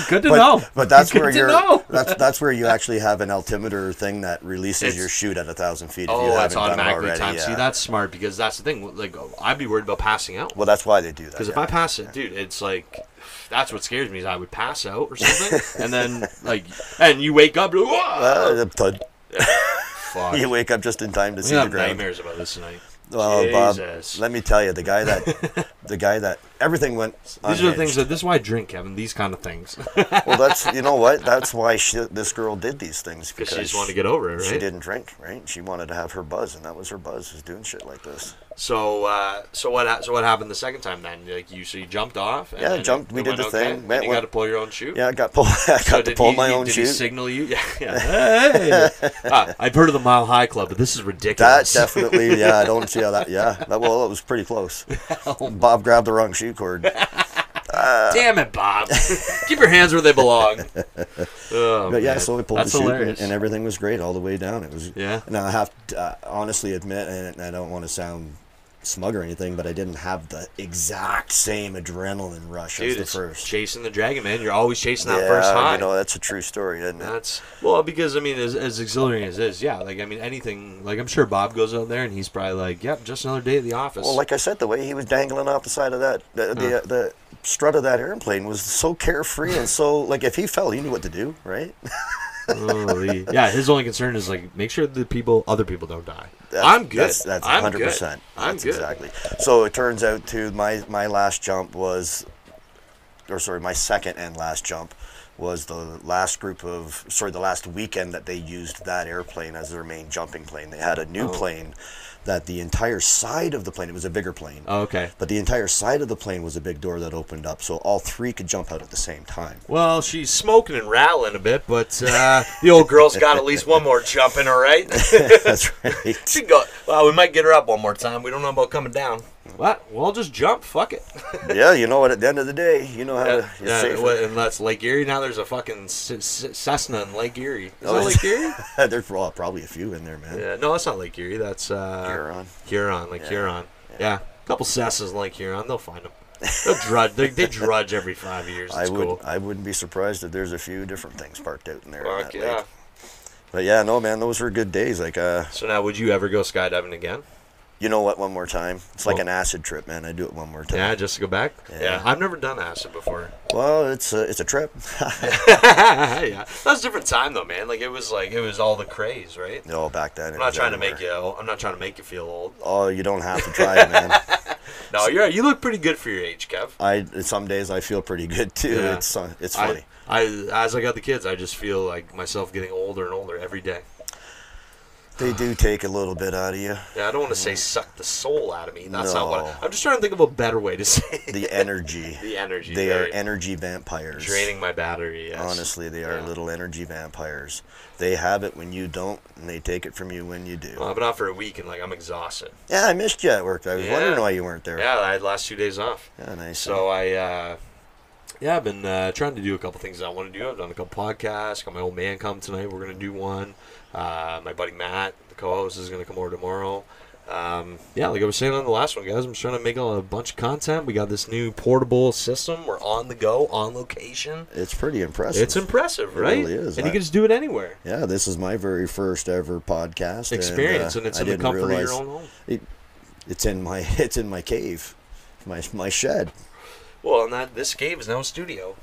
good to know. But that's Good where to you're. know. That's where you actually have an altimeter thing that releases your chute at 1,000 feet. If you That's haven't done it automatically already. timed. Yeah. See, that's smart, because that's the thing. Like, I'd be worried about passing out. Well, that's why they do that. Because if I pass it, dude, it's like, that's what scares me, is I would pass out or something, and then, like, and you wake up, thud. fuck. You wake up just in time to see We the have ground. nightmares about this tonight. Well, Bob, Jesus. let me tell you, the guy that everything went. These are the things this is why I drink, Kevin. These kind of things. Well, that's you know what? That's why this girl did these things, Because she just wanted to get over it, right? She didn't drink, right? She wanted to have her buzz, and that was her buzz, was doing shit like this. So what happened the second time then? Like you jumped off. And Yeah, jumped. We did the thing. And you got to pull your own chute. Yeah, I got to pull my own Did chute. he signal you? Yeah. Hey. I've heard of the Mile High Club, but this is ridiculous. That definitely, yeah. I don't see how that. Yeah, well, it was pretty close. Bob grabbed the wrong shoe cord. Damn it, Bob! Keep your hands where they belong. Oh, But yeah, man. so we pulled That's the chute, hilarious. and everything was great all the way down. It was. Yeah. Now I have to honestly admit, and I don't want to sound smug or anything, but I didn't have the exact same adrenaline rush Dude, as the it's first. chasing the dragon, man. You're always chasing that Yeah, first high. you know, that's a true story, isn't it? That's because I mean, as exhilarating as it is, yeah. Like I mean, anything. Like I'm sure Bob goes out there and he's probably like, "Yep, just another day at the office." Well, like I said, the way he was dangling off the side of that, the strut of that airplane was so carefree and so like if he fell, he knew what to do, right? Holy. Yeah, his only concern is like make sure the other people don't die. I'm good. That's I'm 100%. good. I'm That's good. exactly. So it turns out to my last jump was, or sorry, my second and last jump was the last the last weekend that they used that airplane as their main jumping plane. They had a new plane that the entire side of the plane, it was a bigger plane. Oh, okay. But the entire side of the plane was a big door that opened up, so all three could jump out at the same time. Well, she's smoking and rattling a bit, but the old girl's got at least one more jump in her, right? That's right. She go. Well, we might get her up one more time. We don't know about coming down. What? Well, just jump. Fuck it. Yeah, you know what? At the end of the day, you know how to. It's safer. And that's Lake Erie. Now there's a fucking Cessna in Lake Erie. Is Oh, that Lake Erie? There's probably a few in there, man. Yeah, no, that's not Lake Erie. That's Huron. Huron, Huron. Yeah, a couple Cessnas in Lake Huron. They'll find them. They'll drudge. They drudge every 5 years. It's cool. I wouldn't be surprised if there's a few different things parked out in there. in Fuck that yeah. lake. But yeah, no, man, those were good days. Like, So now, would you ever go skydiving again? you know what? One more time. It's like an acid trip, man. I do it one more time. Yeah, just to go back. Yeah. I've never done acid before. Well, it's a trip. Yeah, that was a different time though, man. Like it was all the craze, right? No, back then. I'm not trying to make you feel old. Oh, you don't have to try it, man. No, you look pretty good for your age, Kev. Some days I feel pretty good too. Yeah. It's funny. As I got the kids, I just feel like myself getting older and older every day. They do take a little bit out of you. Yeah, I don't want to say suck the soul out of me. That's not what No. I'm just trying to think of a better way to say it. The energy. The energy. They are right? energy vampires. Draining my battery, yes. Honestly, they are Yeah. little energy vampires. They have it when you don't, and they take it from you when you do. Well, I've been out for a week and I'm exhausted. Yeah, I missed you at work. I was Yeah. wondering why you weren't there. Yeah, I had the last 2 days off. Yeah, nice. So I've been trying to do a couple things I want to do. I've done a couple podcasts. Got my old man come tonight. We're gonna do one. My buddy Matt, the co-host, is gonna come over tomorrow. Like I was saying on the last one, guys, I'm just trying to make a bunch of content. We got this new portable system. We're on the go, on location. It's pretty impressive. It's impressive, It right? really is. And you can just do it anywhere. Yeah, this is my very first ever podcast Experience, and it's I in the didn't comfort of your realize own home. It's in my cave, my shed. Well, and this cave is now a studio.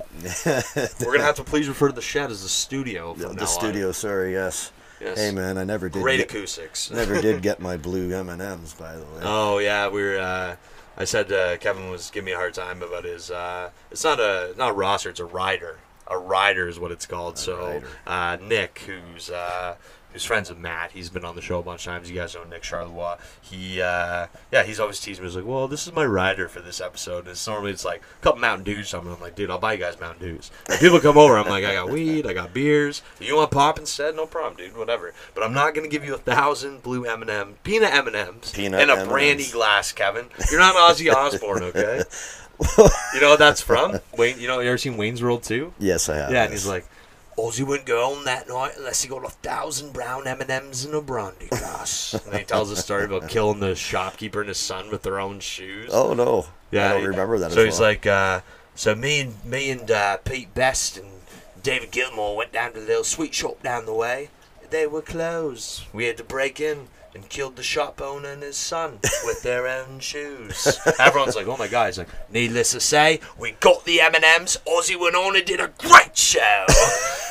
We're gonna have to please refer to the shed as the studio from now The on. studio, sorry, yes. Yes. Hey man, I never did. Great acoustics. Never did get my blue M&Ms, by the way. Oh yeah, I said Kevin was giving me a hard time about his. It's not a roster. It's a rider. A rider is what it's called. Nick, who's friends with Matt, he's been on the show a bunch of times. You guys know Nick Charlevoix. He's always teasing me. He's like, well, this is my rider for this episode. And normally it's like a couple Mountain Dews. So I'm like, dude, I'll buy you guys Mountain Dews. And people come over. I'm like, I got weed. I got beers. You want pop instead? No problem, dude. Whatever. But I'm not gonna give you 1,000 blue peanut M&Ms, in a M&Ms. brandy glass, Kevin. You're not Ozzy Osbourne, okay? You know what that's from? Wayne. You ever seen Wayne's World 2? Yes, I have. Yeah, and he's like, Ozzy wouldn't go home that night unless he got 1,000 brown M&Ms in a brandy glass. And then he tells a story about killing the shopkeeper and his son with their own shoes. Oh no, Yeah, I don't remember that. So as he's well. like, so me and Pete Best and David Gilmour went down to the little sweet shop down the way. They were closed. We had to break in and killed the shop owner and his son with their own shoes. Everyone's like, oh my God. He's like, needless to say, we got the M&Ms. Ozzy went on and did a great show.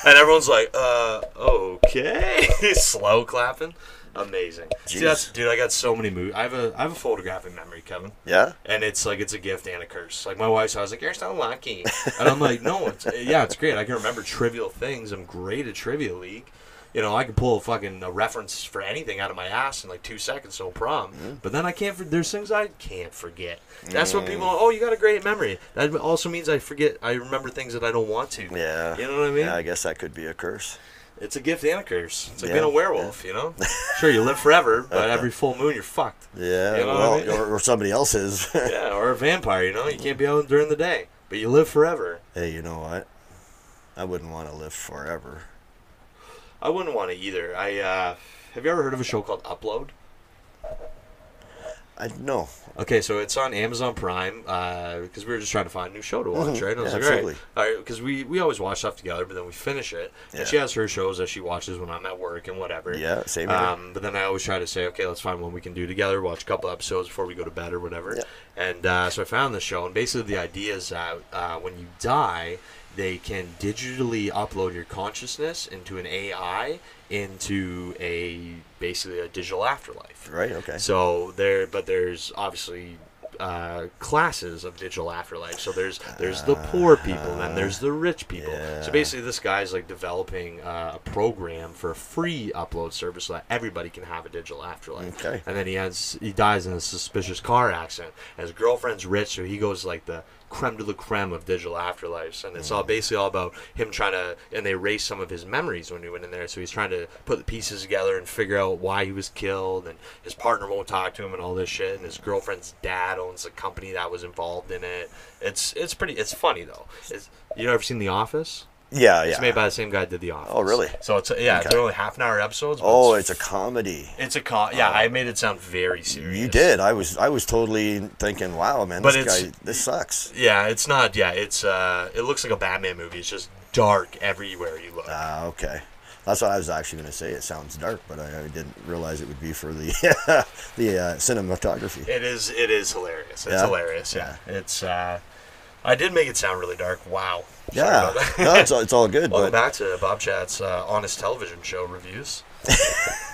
And everyone's like, okay. Slow clapping. Amazing. Jeez. See, dude, I got so many movies. I have a photographic memory, Kevin. Yeah. And it's like it's a gift and a curse. Like my wife's always like, "You're so lucky," and I'm like, "No, it's great. I can remember trivial things. I'm great at Trivia League. I can pull a reference for anything out of my ass in like 2 seconds, no problem. But then I can't. There's things I can't forget. That's what people. Oh, you got a great memory. That also means I forget. I remember things that I don't want to. Yeah. You know what I mean? Yeah, I guess that could be a curse. It's a gift and a curse. It's like Yeah, being a werewolf. Sure, you live forever, but every full moon you're fucked. Yeah. You know well, what I mean? or somebody else is. Yeah, or a vampire. You can't be out during the day, but you live forever. Hey, you know what? I wouldn't want to live forever. I wouldn't want to either. Have you ever heard of a show called Upload? No. Okay, so it's on Amazon Prime because we were just trying to find a new show to watch, right? And I was Yeah, like, absolutely. all right, because we always watch stuff together, but then we finish it. Yeah. And she has her shows that she watches when I'm at work and whatever. Yeah, same here. But then I always try to say, okay, let's find one we can do together, watch a couple episodes before we go to bed or whatever. Yeah. And so I found this show, and basically the idea is that when you die, they can digitally upload your consciousness into an AI into basically a digital afterlife. Right, okay. So there's obviously classes of digital afterlife. So there's the poor people, then there's the rich people. Yeah. So basically, this guy's like developing a program for a free upload service so that everybody can have a digital afterlife. Okay. And then he dies in a suspicious car accident. And his girlfriend's rich, so he goes like the creme de la creme of digital afterlives, and it's all basically all about him trying to, and they erase some of his memories when he went in there, so he's trying to put the pieces together and figure out why he was killed, and his partner won't talk to him and all this shit, and his girlfriend's dad owns a company that was involved in it. It's funny though. You ever seen The Office? Yeah, It's made by the same guy that did The Office. Oh, really? So they're only half-an-hour episodes. But Oh, it's a comedy. It's yeah, I made it sound very serious. You did. I was totally thinking, wow, man, But this sucks. Yeah, it's not. Yeah, it looks like a Batman movie. It's just dark everywhere you look. Okay. That's what I was actually going to say. It sounds dark, but I didn't realize it would be for the cinematography. It is hilarious. It's Yeah? hilarious. Yeah. It's. I did make it sound really dark. Wow. Sorry Yeah. about that. No, it's all good. Welcome But back to Bobchat's Honest Television Show reviews.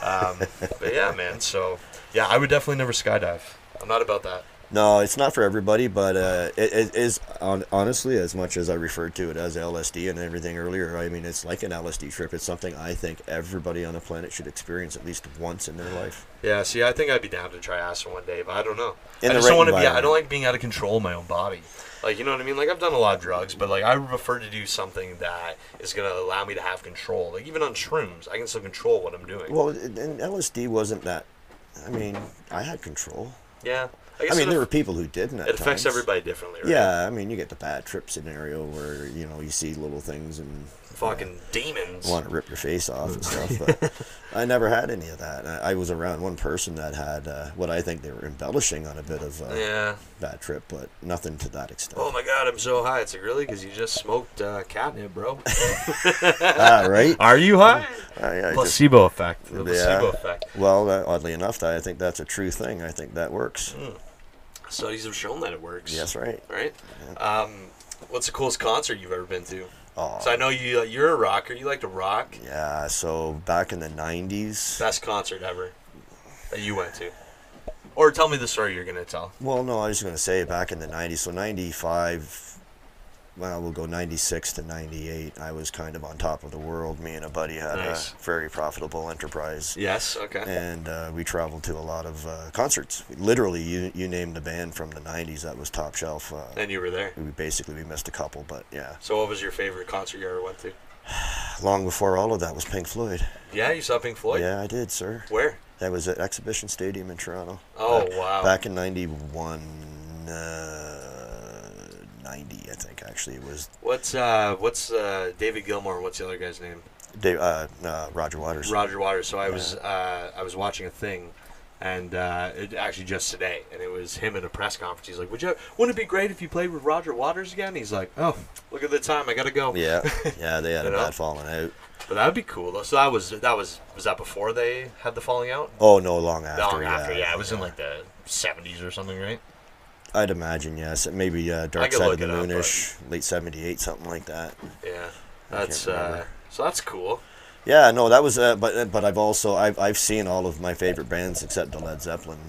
But yeah, man. So yeah, I would definitely never skydive. I'm not about that. No, it's not for everybody, but it is honestly, as much as I referred to it as LSD and everything earlier. I mean, it's like an LSD trip. It's something I think everybody on the planet should experience at least once in their life. Yeah, see, I think I'd be down to try acid one day, but I don't know. In I the just right don't want to be. I environment. don't like being out of control of my own body. Like, you know what I mean? Like, I've done a lot of drugs, but like, I prefer to do something that is gonna allow me to have control. Like, even on shrooms, I can still control what I'm doing. Well, and LSD wasn't that. I mean, I had control. Yeah. I mean, there were people who didn't. It affects everybody differently, right? Yeah, I mean, you get the bad trip scenario where you see little things and Fucking demons. want to rip your face off and stuff. But I never had any of that. I was around one person that had what I think they were embellishing on a bit of bad trip, but nothing to that extent. Oh my god, I'm so high. It's like, really? Because you just smoked catnip, bro. Right? Are you high? I Placebo effect. The placebo effect. Well, oddly enough, I think that's a true thing. I think that works. Studies have shown that it works. Yes, right. Right? What's the coolest concert you've ever been to? Oh, So I know you're a rocker. You like to rock. yeah, so back in the 90s. Best concert ever that you went to. Or tell me the story you're going to tell. Well, no, I was going to say back in the 90s. So 95, well, we'll go 96 to 98. I was kind of on top of the world. Me and a buddy had Nice. a very profitable enterprise. Yes, okay. And we traveled to a lot of concerts. Literally, you named the band from the 90s that was top shelf. And you were there. We missed a couple, but yeah. So what was your favorite concert you ever went to? Long before all of that was Pink Floyd. Yeah, you saw Pink Floyd? Yeah, I did, sir. Where? That was at Exhibition Stadium in Toronto. Oh, wow. Back in 91, 90, I think, actually. It was What's David Gilmour? What's the other guy's name? Roger Waters. Roger Waters. So I was watching a thing, and it actually just today, and it was him in a press conference. He's like, "Wouldn't it be great if you played with Roger Waters again?" He's like, "Oh, look at the time, I gotta go." Yeah, they had You a know? bad falling out. But that would be cool though. So was that before they had the falling out? Oh, no, long after. Long after, yeah. It was in like the 70s or something, right? I'd imagine, yes. Maybe Dark could Side look of the it up, Moonish, late 78, something like that. Yeah, I that's can't remember. so that's cool. Yeah, no, that was, but I've seen all of my favorite bands except the Led Zeppelin.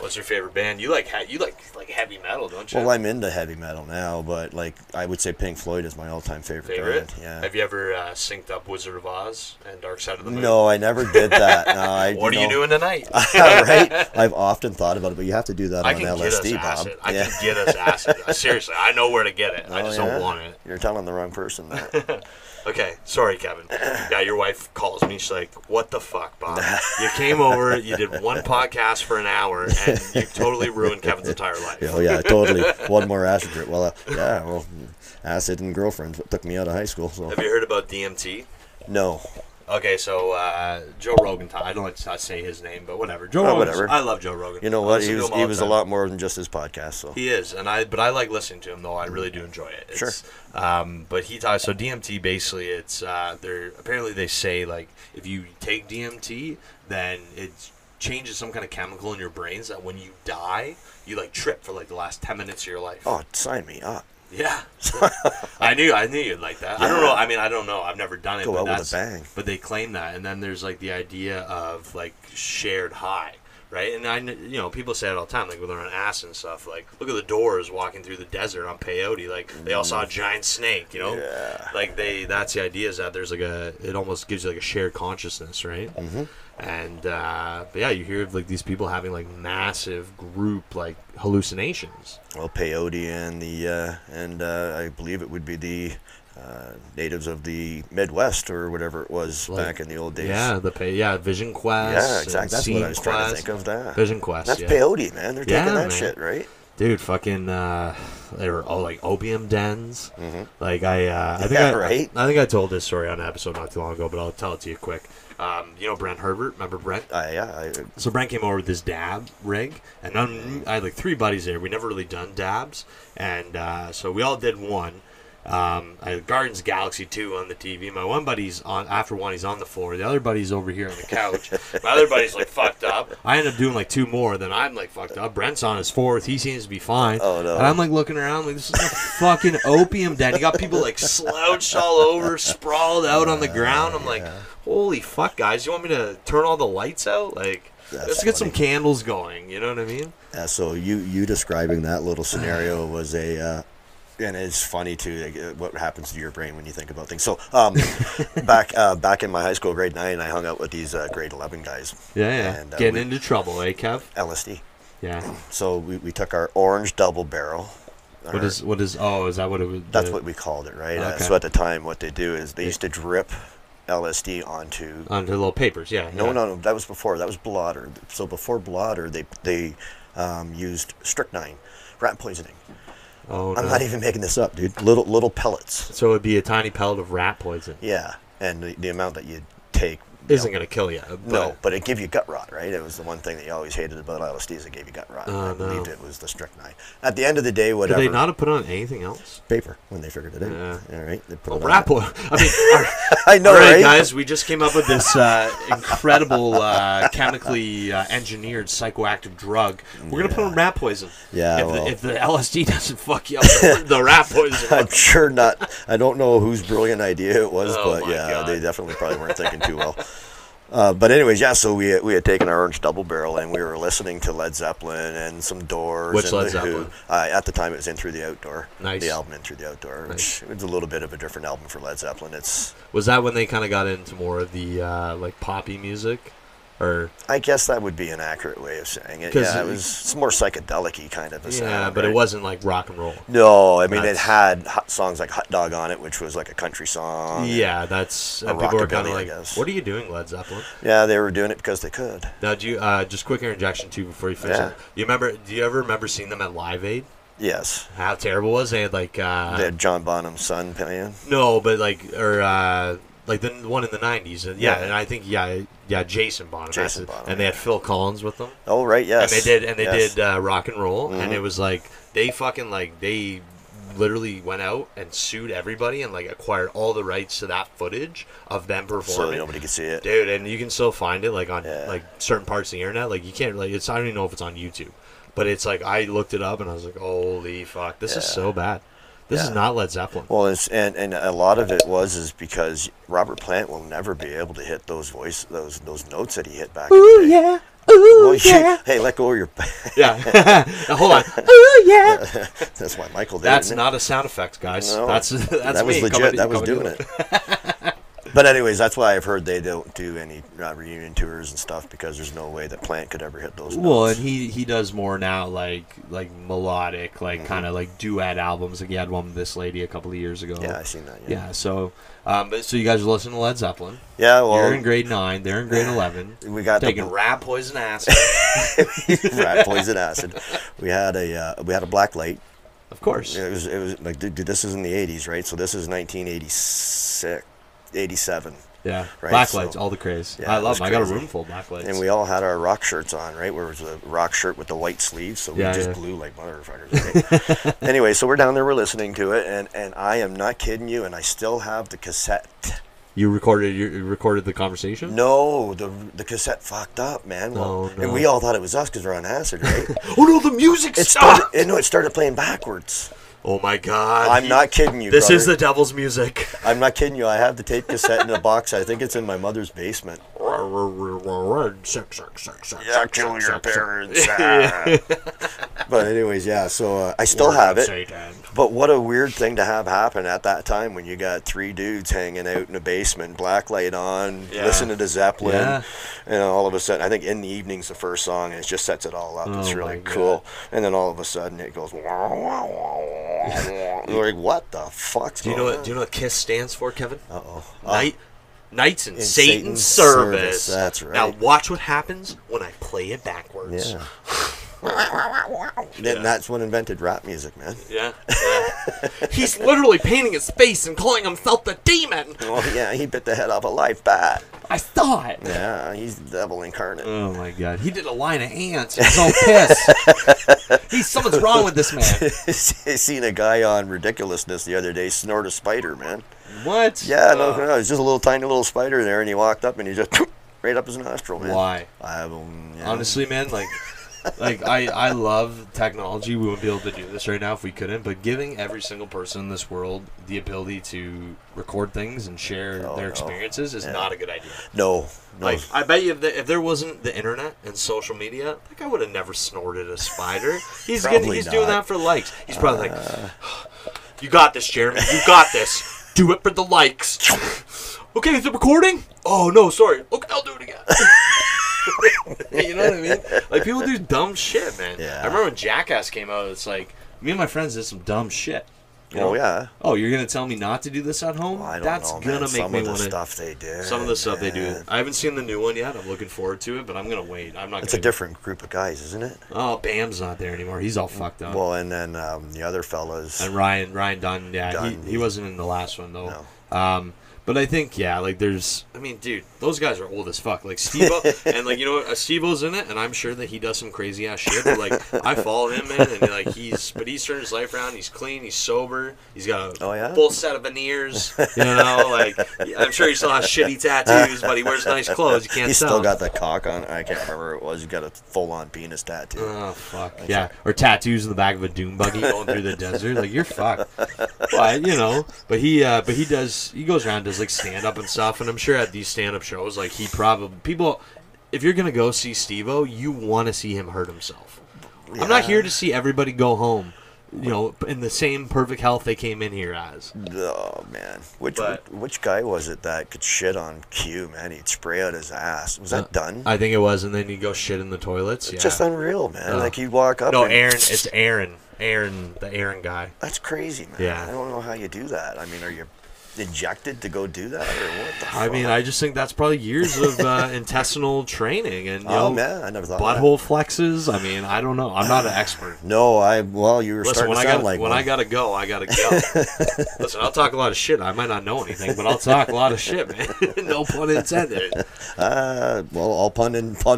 What's your favorite band? You like heavy metal, don't you? Well, I'm into heavy metal now, but like I would say Pink Floyd is my all-time favorite band. Yeah. Have you ever synced up Wizard of Oz and Dark Side of the Moon? No, I never did that. No, What are you doing tonight? Right? I've often thought about it, but you have to do that I on can LSD, get us Bob. acid. I can get us acid. Seriously, I know where to get it. I just don't want it. You're telling the wrong person that. Okay, sorry, Kevin. Yeah, your wife calls me. She's like, "What the fuck, Bob? You came over, you did one podcast for an hour, and you totally ruined Kevin's entire life." Oh yeah, totally. One more acid trip. Well, acid and girlfriends took me out of high school. So Have you heard about DMT? no. Okay, so Joe Rogan. I don't like to say his name, but whatever. Joe Rogan. whatever. I love Joe Rogan. You know I what? listen He to was him all the a time. lot more than just his podcast. So He is, but I like listening to him though. I really do enjoy it. Sure. But he talks. So DMT basically, it's apparently they say like if you take DMT, then it changes some kind of chemical in your brains that when you die, you like trip for like the last 10 minutes of your life. oh, sign me up. Yeah, I knew you'd like that. I don't know. I mean, I don't know. I've never done it. Go but out with a that's, bang. But they claim that, and then there's like the idea of like shared high, right? And people say it all the time, like when they're on acid and stuff. Like, look at the Doors walking through the desert on peyote. Like they all saw a giant snake, Yeah. Like that's the idea is that there's like it almost gives you like a shared consciousness, right? Mm-hmm. And but yeah, you hear of like these people having like massive group like hallucinations. Well, peyote and I believe it would be the natives of the Midwest or whatever it was back in the old days. Yeah, Vision Quest. Yeah, exactly. That's what I was trying to think of. That Vision Quest. That's yeah. peyote, man. They're taking that man. shit, right? Dude, fucking, they were all like opium dens. Mm-hmm. Like I think I told this story on an episode not too long ago, but I'll tell it to you quick. Brent Herbert. Remember Brent? Yeah. So Brent came over with this dab rig, and I had like 3 buddies there. We never really done dabs, and so we all did one. I had Guardians of the Galaxy 2 on the TV. My one buddy's on, after one, he's on the floor. The other buddy's over here on the couch. My other buddy's like fucked up. I end up doing like 2 more, then I'm like fucked up. Brent's on his 4th. He seems to be fine. Oh, no. And I'm like looking around like this is a fucking opium den. You got people like slouched all over, sprawled out on the ground. I'm like, holy fuck, guys. You want me to turn all the lights out? Like, Let's get some candles going. You know what I mean? So you describing that little scenario was a, and it's funny too, like, what happens to your brain when you think about things. So back in my high school, grade 9, I hung out with these grade 11 guys. Yeah. And, Getting into trouble, eh, Kev? LSD. Yeah. So we took our orange double barrel. What is? Oh, is that what it was? That's what we called it, right? Okay. So at the time, what they do is they used to drip LSD onto little papers. Yeah. No, that was before. That was blotter. So before blotter, they used strychnine, rat poisoning. Oh, no. I'm not even making this up, dude. Little pellets. So it'd be a tiny pellet of rat poison. Yeah, and the amount that you take isn't going to kill you. But it gave you gut rot, right? It was the one thing that you always hated about LSD is it gave you gut rot. I believed it was the strychnine. At the end of the day, whatever. Did they not have put on anything else? Paper when they figured it out. Yeah. All right. They put rat poison. I mean, I know, all right, right? guys, we just came up with this incredible chemically engineered psychoactive drug. We're going to put on rat poison. Yeah. If the LSD doesn't fuck you up, the rat poison. I'm sure not. I don't know whose brilliant idea it was, Oh, but my yeah, God. they definitely probably weren't thinking too well. But anyways, yeah, so we had taken our orange double barrel and we were listening to Led Zeppelin and some Doors. Which and Led The Zeppelin? Who. At the time, it was In Through the Outdoor. Nice. The album In Through the Outdoor, Nice. which was a little bit of a different album for Led Zeppelin. Was that when they kind of got into more of the like poppy music, or? I guess that would be an accurate way of saying it. 'Cause Yeah, it's more psychedelic-y kind of a sound. Yeah, but right? it wasn't like rock and roll. No, I mean, That's- it had songs like Hot Dog on it, which was like a country song. Yeah, that's A and people were kind rockabilly, of I like, guess. "What are you doing, Led Zeppelin?" Yeah, they were doing it because they could. Now, do you just quick interjection too before you finish? Yeah. It. Do you ever remember seeing them at Live Aid? Yes. How terrible it was they had like They had John Bonham's son playing. no, but like like the one in the '90s. Yeah, Yeah. and I think Jason Bonham. Jason that's it. Bonham, And they had Phil Collins with them. Oh, right, yes. And they Yes. did rock and roll, and Mhm. it was like they fucking like they literally went out and sued everybody and like acquired all the rights to that footage of them So performing. nobody could see it. Dude, and you can still find it like on Yeah. like certain parts of the internet. Like you can't like it's I don't even know if it's on YouTube, but it's like I looked it up and I was like, holy fuck, this is Yeah. so bad. This is Yeah. not Led Zeppelin. Well, and a lot of it is because Robert Plant will never be able to hit those notes that he hit back in the day. yeah. Ooh, Well, yeah. hey, let go of your. Yeah. Now, hold on. Ooh, yeah. That's why Michael did That's it. not a sound effect, guys. No, That's that was me legit. coming- That was coming doing to it. But anyways, that's why I've heard they don't do any reunion tours and stuff because there's no way that Plant could ever hit those notes. Well, and he does more now, like melodic, like kind of like duet albums. Like he had one with this lady a couple of years ago. Yeah, I seen that. Yeah. So, so you guys are listening to Led Zeppelin. Yeah, well, You're in grade 9. They're in grade 11. we got Taking rat poison acid. rat poison acid. We had a black light. Of course. It was like, dude, this is in the 80s, right? So this is 1986, 87. Yeah. Right, Black so- lights, all the craze. Yeah, I it love was them. I got a crazy. room full of black lights. And we all had our rock shirts on, right? Where it was a rock shirt with the white sleeves, so we Yeah, just yeah. blew like motherfuckers. Right? Anyway, so we're down there, we're listening to it, and I am not kidding you, and I still have the cassette. You recorded the conversation? No, the cassette fucked up, man. Well, no. And we all thought it was us because we're on acid, right? Oh no, the music It stopped. started playing backwards. Oh my god. I'm not kidding you, This brother. is the devil's music. I'm not kidding you. I have the tape cassette in a box. I think it's in my mother's basement. Yeah, kill your parents. But anyways, yeah. So I still have it. But what a weird thing to have happen at that time when you got 3 dudes hanging out in a basement, black light on, Yeah. listening to Zeppelin, Yeah. and all of a sudden, I think "In the Evening's" the first song, and it just sets it all up. It's Oh, really my God. cool. And then all of a sudden, it goes. You're like, what the fuck's Do you going know on? what KISS stands for, Kevin? Uh-oh. Knights in In Satan's Satan's service. service, that's right. Now watch what happens when I play it backwards. Yeah. Then that's what invented rap music, man. Yeah. He's literally painting his face and calling himself the demon. Oh yeah, he bit the head off a live bat. I saw it. Yeah, he's the devil incarnate. Oh my god. He did a line of ants. He's all pissed. Something's wrong with this man. I seen a guy on Ridiculousness the other day snort a spider, man. What? Yeah, no, it's just a little tiny little spider there, and he walked up and he just right up his nostril, man. Why? Yeah. Honestly, man, like Like, I love technology. We wouldn't be able to do this right now if we couldn't. But giving every single person in this world the ability to record things and share their experiences is not a good idea. No. Like, I bet you if there wasn't the internet and social media, that guy would have never snorted a spider. He's doing that for likes. He's probably like, you got this, Jeremy. You got this. Do it for the likes. Okay, is it recording? Oh, no, sorry. Okay, I'll do it again. You know what I mean? Like, people do dumb shit, man. Yeah. I remember when Jackass came out, it's like, me and my friends did some dumb shit. You know? Oh, yeah. Oh, you're going to tell me not to do this at home? Well, I don't That's know, going man. to make some me of the want to... stuff they do. Some of the stuff they do. I haven't seen the new one yet. I'm looking forward to it, but I'm going to wait. I'm not. It's a different group of guys, isn't it? Oh, Bam's not there anymore. He's all fucked up. Well, and then the other fellas. And Ryan Dunn, yeah, Dunn, he wasn't in the last one, though. No. But I think, yeah, like, I mean, dude, those guys are old as fuck. Like, Steve-O, and, like, you know what, Steve-O's in it, and I'm sure that he does some crazy-ass shit, but, like, I follow him, man, and, like, he's turned his life around, he's clean, he's sober, he's got a full set of veneers, you know, like, I'm sure he still has shitty tattoos, but he wears nice clothes, you can't He's tell. still got the cock on. I can't remember what it was. He's got a full-on penis tattoo. Oh, fuck. Yeah. Or tattoos in the back of a dune buggy going through the desert. Like, you're fucked. But, you know, he goes around and does, like, stand-up and stuff. And I'm sure at these stand-up shows, like, people, if you're going to go see Steve-O, you want to see him hurt himself. Yeah. I'm not here to see everybody go home, you know, in the same perfect health they came in here as. Oh, man. Which guy was it that could shit on cue, man? He'd spray out his ass. Was that done? I think it was, and then he'd go shit in the toilets. It's just unreal, man. Like, he'd walk up. No, and... it's Aaron, the Aaron guy. That's crazy, man. Yeah. I don't know how you do that. I mean, are you injected to go do that, or what the fuck? I mean, I just think that's probably years of intestinal training and, you know, man, I never thought butthole flexes. I mean, I don't know. I'm not an expert. No, you were starting to sound like when one. I gotta go. Listen, I'll talk a lot of shit. I might not know anything, but I'll talk a lot of shit, man. No pun intended. All pun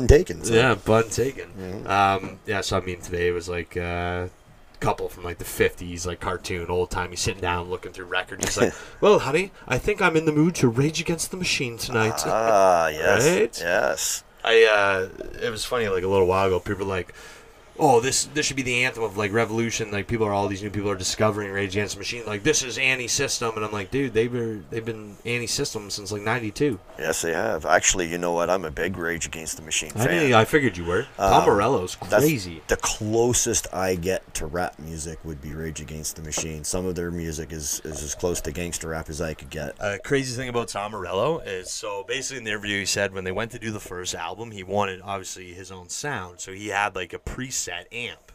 taken. So. Yeah, pun taken. Mm-hmm. So I mean, today it was like couple from like the 50s, like cartoon, old timey, sitting down looking through records. He's like, well, honey, I think I'm in the mood to Rage Against the Machine tonight. Yes. Right? Yes. It was funny, like a little while ago, people were like, oh, this should be the anthem of like revolution. Like all these new people are discovering Rage Against the Machine. Like, this is anti-system, and I'm like, dude, they've been anti-system since like '92. Yes, they have. Actually, you know what? I'm a big Rage Against the Machine fan. I figured you were. Tom Morello's crazy. The closest I get to rap music would be Rage Against the Machine. Some of their music is as close to gangster rap as I could get. Crazy thing about Tom Morello is, so basically in the interview he said when they went to do the first album, he wanted obviously his own sound, so he had like a preset amp,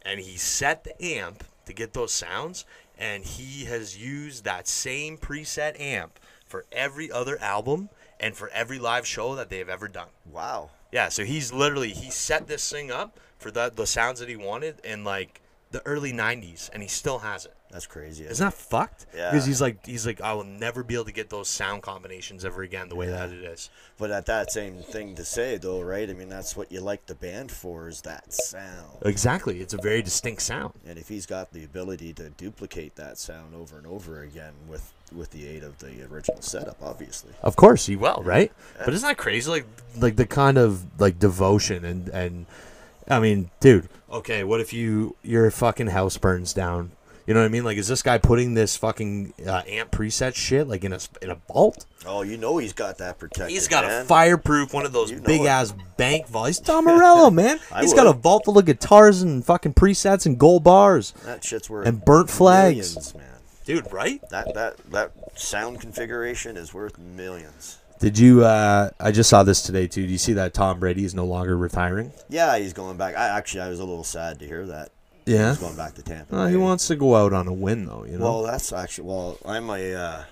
and he set the amp to get those sounds, and he has used that same preset amp for every other album and for every live show that they have ever done. Wow. Yeah, so he set this thing up for the sounds that he wanted in like the early 90s, and he still has it. That's crazy. Isn't that fucked? Yeah. Because he's like, I will never be able to get those sound combinations ever again the way that it is. But at that same thing to say, though, right? I mean, that's what you like the band for, is that sound. Exactly. It's a very distinct sound. And if he's got the ability to duplicate that sound over and over again with the aid of the original setup, obviously. Of course he will, right? Yeah. But isn't that crazy? Like the kind of like devotion and I mean, dude, okay, what if your fucking house burns down? You know what I mean? Like, is this guy putting this fucking amp preset shit like in a vault? Oh, you know he's got that protected. He's got man. a fireproof one of those big ass bank vaults. He's Tom Morello, man. He's got a vault full of guitars and fucking presets and gold bars. That shit's worth and burnt flags, millions, man. Dude, right? That sound configuration is worth millions. Did you? I just saw this today too. Do you see that Tom Brady is no longer retiring? Yeah, he's going back. I was a little sad to hear that. Yeah, he's going back to Tampa. He wants to go out on a win, though. You know. Well, that's actually. Well, I'm a.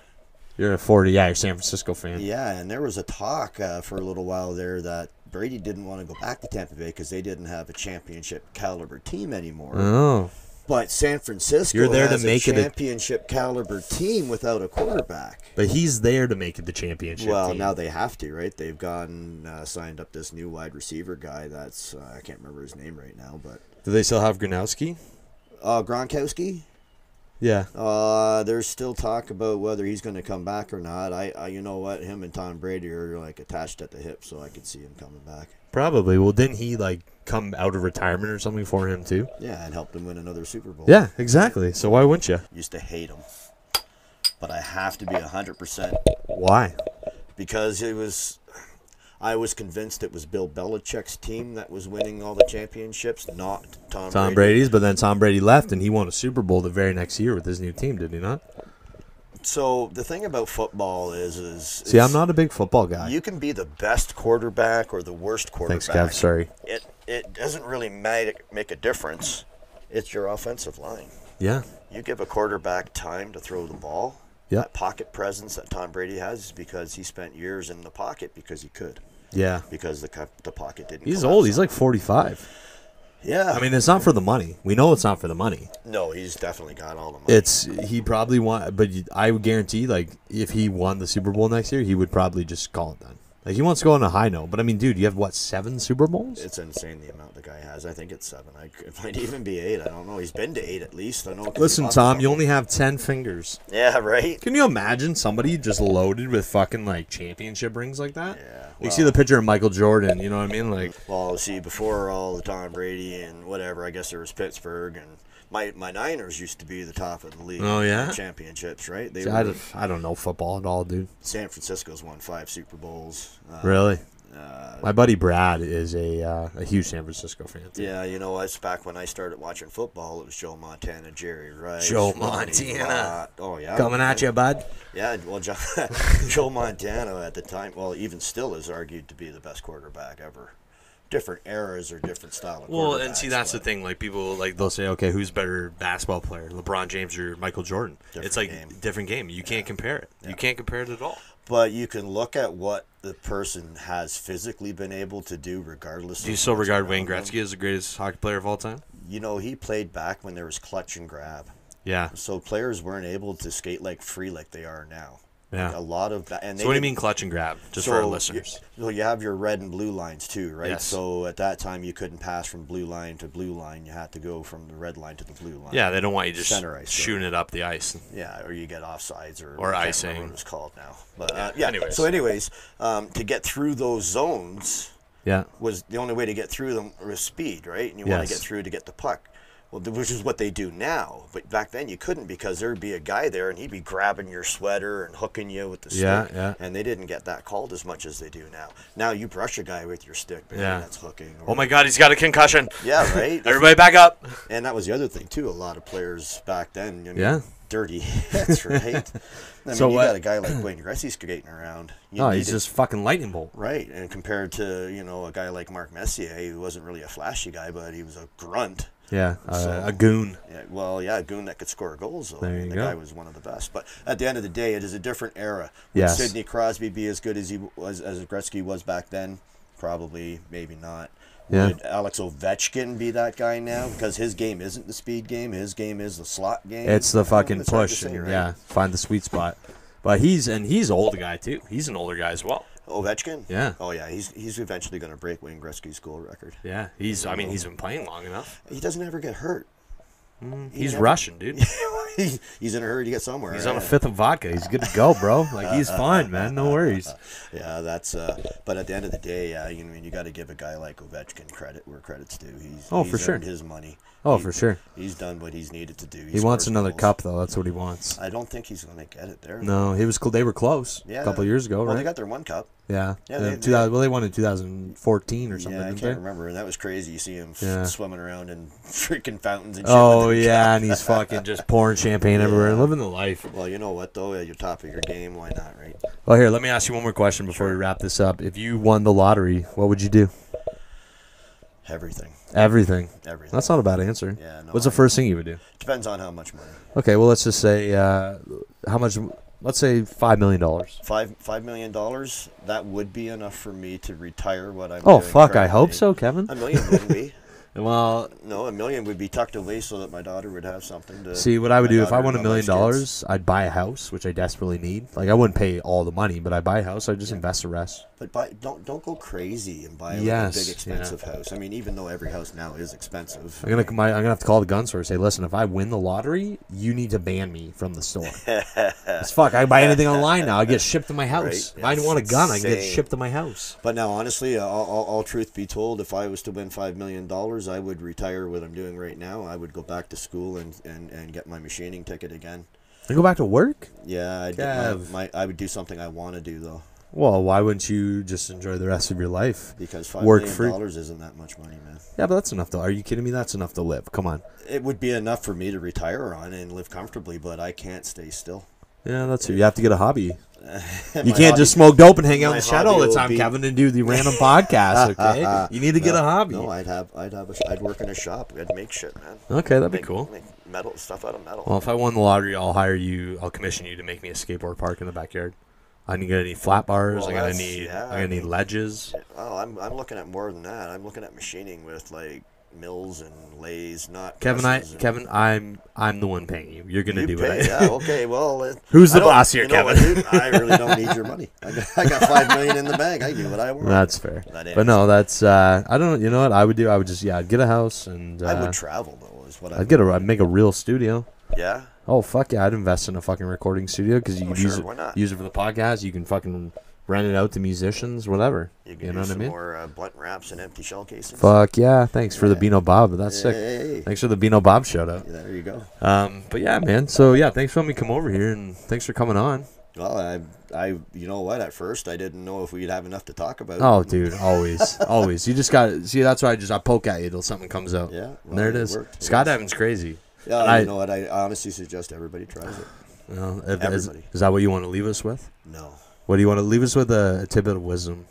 You're a 40. Yeah, you're a San Francisco fan. Yeah, and there was a talk for a little while there that Brady didn't want to go back to Tampa Bay because they didn't have a championship caliber team anymore. Oh. But San Francisco has a championship caliber team without a quarterback. But he's there to make it the championship Well, team. now they have to, right? They've signed up this new wide receiver guy that's, I can't remember his name right now, but... Do they still have Gronkowski? Gronkowski? Yeah. There's still talk about whether he's going to come back or not. I you know what? Him and Tom Brady are like attached at the hip, so I could see him coming back. Probably. Well, didn't he like come out of retirement or something for him too. Yeah, and helped him win another Super Bowl. Yeah, exactly. So why wouldn't you? Used to hate him. But I have to be 100% Why? because I was convinced it was Bill Belichick's team that was winning all the championships, not Tom Brady. Brady's, but then Tom Brady left and he won a Super Bowl the very next year with his new team, did he not? So the thing about football is See, I'm not a big football guy. you can be the best quarterback or the worst quarterback. Thanks, Kev. Sorry. It doesn't really make a difference. It's your offensive line. Yeah. You give a quarterback time to throw the ball. Yeah. That pocket presence that Tom Brady has is because he spent years in the pocket because he could. Yeah. Because the pocket didn't. He's collapse old. He's on like 45. Yeah. I mean, it's not for the money. We know it's not for the money. No, he's definitely got all the money. He probably won, but I would guarantee, like, if he won the Super Bowl next year, he would probably just call it then. Like, he wants to go on a high note. But I mean, dude, you have what, 7 Super Bowls? It's insane the amount the guy has. I think it's 7. It might even be 8. I don't know. He's been to 8 at least. I know. Listen, Tom, you only have 10 fingers. Yeah, right. Can you imagine somebody just loaded with fucking like championship rings like that? Yeah. You see the picture of Michael Jordan, you know what I mean? Like, Well, see, before all the Tom Brady and whatever, I guess there was Pittsburgh and my Niners used to be the top of the league. Oh, yeah? Championships, right? They see, I don't know football at all, dude. San Francisco's won 5 Super Bowls. Really? My buddy Brad is a huge San Francisco fan. Too. Yeah, you know, it's back when I started watching football. It was Joe Montana, Jerry Rice, Joe Ronnie Montana. Lott. Oh yeah, Coming at you, bud. Yeah, well, Joe Montana at the time, well, even still is argued to be the best quarterback ever. Different eras or different style of Well, and quarterbacks, see, that's the but thing. Like, people, like, they'll say, okay, who's better basketball player, LeBron James or Michael Jordan? It's like game. different game. You can't compare it. You can't compare it at all. But you can look at what the person has physically been able to do regardless Do you of still what's regard around Wayne them. Gretzky as the greatest hockey player of all time? You know, he played back when there was clutch and grab. Yeah. So players weren't able to skate like free like they are now. Yeah. Like a lot of that. And So what do you mean clutch and grab, just for our listeners? You have your red and blue lines too, right? Yes. So at that time you couldn't pass from blue line to blue line. You had to go from the red line to the blue line. Yeah, they don't want you just Center ice, shooting it up the ice. Yeah, or you get offsides or Or I can't icing. remember what it's called now. But Yeah, anyways. anyways. So to get through those zones Yeah. was the only way to get through them was speed, right? And you want to Yes. get through to get the puck. Well, which is what they do now. But back then you couldn't because there would be a guy there and he'd be grabbing your sweater and hooking you with the stick. Yeah. And they didn't get that called as much as they do now. Now you brush a guy with your stick, man, Yeah. that's hooking. Oh my God, he's got a concussion. Yeah, right? Everybody back up. And that was the other thing, too. A lot of players back then, I mean, Yeah. dirty hits, right? I mean, So you what- got a guy like Wayne Gretzky skating around. You Oh, he's needed- just fucking lightning bolt. Right, and compared to, a guy like Mark Messier, who wasn't really a flashy guy, but he was a grunt. Yeah, So- a goon. Yeah, a goon that could score goals, though. There you the go. guy was one of the best. But at the end of the day, it is a different era. Yes. Would Sidney Crosby be as good as he was as Gretzky was back then? Probably, maybe not. Yeah. Would Alex Ovechkin be that guy now? Because his game isn't the speed game. His game is the slot game. It's the fucking It's hard to push. say, And, right? Yeah, find the sweet spot. But he's an older guy too. He's an older guy as well. Ovechkin? Yeah. Oh, yeah. He's eventually going to break Wayne Gretzky's goal record. Yeah, he's been playing long enough. He doesn't ever get hurt. He's never- Russian, dude. He's in a hurry to get somewhere. He's on a right? fifth of vodka. He's good to go, bro. Like, he's fine, man. No worries. Yeah, that's. But at the end of the day, you got to give a guy like Ovechkin credit where credit's due. He's For sure. earned his money. Oh, for sure. He's done what he's needed to do. He wants scores another goals. cup, though. That's what he wants. I don't think he's going to get it there. No, they were close a couple of years ago, Well, right? they got their one cup. Yeah. Yeah, And they- 2000 well, they won in 2014 or something, Yeah, I didn't can't they? remember, and that was crazy. You see him Yeah. swimming around in freaking fountains and shit. Oh, with the yeah, cup. and he's fucking just pouring champagne everywhere and living the life. Well, you know what, though? At your top of your game, why not, right? Well, here, let me ask you one more question before we wrap this up. If you won the lottery, what would you do? Everything. Everything. Everything. That's not a bad answer. Yeah, no, What's the first thing you would do? Depends on how much money. Okay, well, let's just say how much. Let's say $5 million. $5 million, that would be enough for me to retire what I'm Oh, doing fuck, I hope currently. so, Kevin. $1 million wouldn't be. Well, No, $1 million would be tucked away so that my daughter would have something to. see, what I would my do if I daughter won and $1 my million, wife's kids. I'd buy a house, which I desperately need. Like, I wouldn't pay all the money, but I'd buy a house. I'd just invest the rest. But don't go crazy and buy like Yes, a big expensive house. I mean, even though every house now is expensive. I'm gonna have to call the gun store and say, listen, if I win the lottery, you need to ban me from the store. It's fuck. I can buy anything online now. I get shipped to my house. Right? If I want a gun, I can get Insane. shipped to my house. But now, honestly, all truth be told, if I was to win $5 million, I would retire what I'm doing right now. I would go back to school and get my machining ticket again. And go back to work? Yeah, Kev. I would do something I want to do, though. Well, why wouldn't you just enjoy the rest of your life? Because $5 Work million free. isn't that much money, man. Yeah, but that's enough though. Are you kidding me? That's enough to live. Come on. It would be enough for me to retire on and live comfortably, but I can't stay still. Yeah, that's it. You have to get a hobby. You My can't just hobby- smoke dope and hang out in my the shed all hobby the will time, be- Kevin, and do the random podcast. Okay, you need to get a hobby. No, I'd work in a shop. I'd make shit, man. Okay, that'd be Make- cool. Make metal stuff out of metal. Well, if I won the lottery, I'll hire you. I'll commission you to make me a skateboard park in the backyard. I'm gonna need flat bars. Well, I'm gonna that's- need ledges. Oh, I'm looking at more than that. I'm looking at machining with like mills and lathes, not Kevin, presses and- I'm the one paying you. You're gonna You do pay, it. yeah, okay. Well, Who's the I don't- boss here, you know what, Kevin? dude? I really don't need your money. I got $5 million in the bank. I do what I want. That's fair. That But no, that's I don't. You know what I would do? I would just I'd get a house and I would travel though. Is what I'd make a real studio. Yeah. Oh fuck yeah! I'd invest in a fucking recording studio because you Oh, can use sure, it. why not? Use it for the podcast. You can fucking rent it out to musicians, whatever. You can You do know what I some mean? more blunt wraps and empty shell casings. Fuck yeah! Thanks for the Beano Bob. That's sick. Hey. Thanks for the Beano Bob shout out. There you go. But yeah, man. So yeah, thanks for letting me come over here and thanks for coming on. Well, you know what? At first, I didn't know if we'd have enough to talk about. Oh, dude, always, always. You just got see. That's why I poke at you till something comes out. Yeah, and there it well, it is. worked. Skydiving's crazy. Yeah, you know what? I honestly suggest everybody tries it. Well, Everybody. Is that what you want to leave us with? No. What do you want to leave us with? A tidbit of wisdom.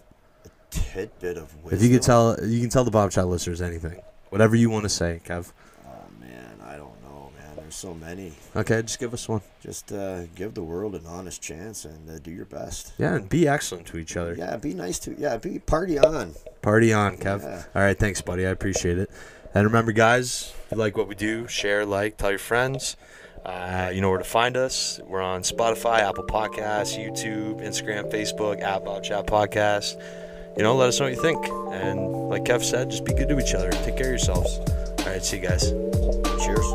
Tidbit of wisdom. If you could you can tell the Bobchat listeners anything, whatever you want to say, Kev. Oh man, I don't know, man. There's so many. Okay, just give us one. Just give the world an honest chance and do your best. Yeah, and be excellent to each other. Yeah, be nice to. Yeah, party on. Party on, Kev. Yeah. All right, thanks, buddy. I appreciate it. And remember, guys, if you like what we do, share, tell your friends. You know where to find us. We're on Spotify, Apple Podcasts, YouTube, Instagram, Facebook, @Bobchat Podcast. Let us know what you think. And like Kev said, just be good to each other. Take care of yourselves. All right, see you guys. Cheers.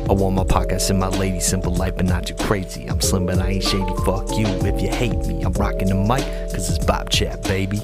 I want my pockets and my lady, simple life, but not too crazy. I'm slim, but I ain't shady. Fuck you if you hate me. I'm rocking the mic, cause it's Bobchat, baby.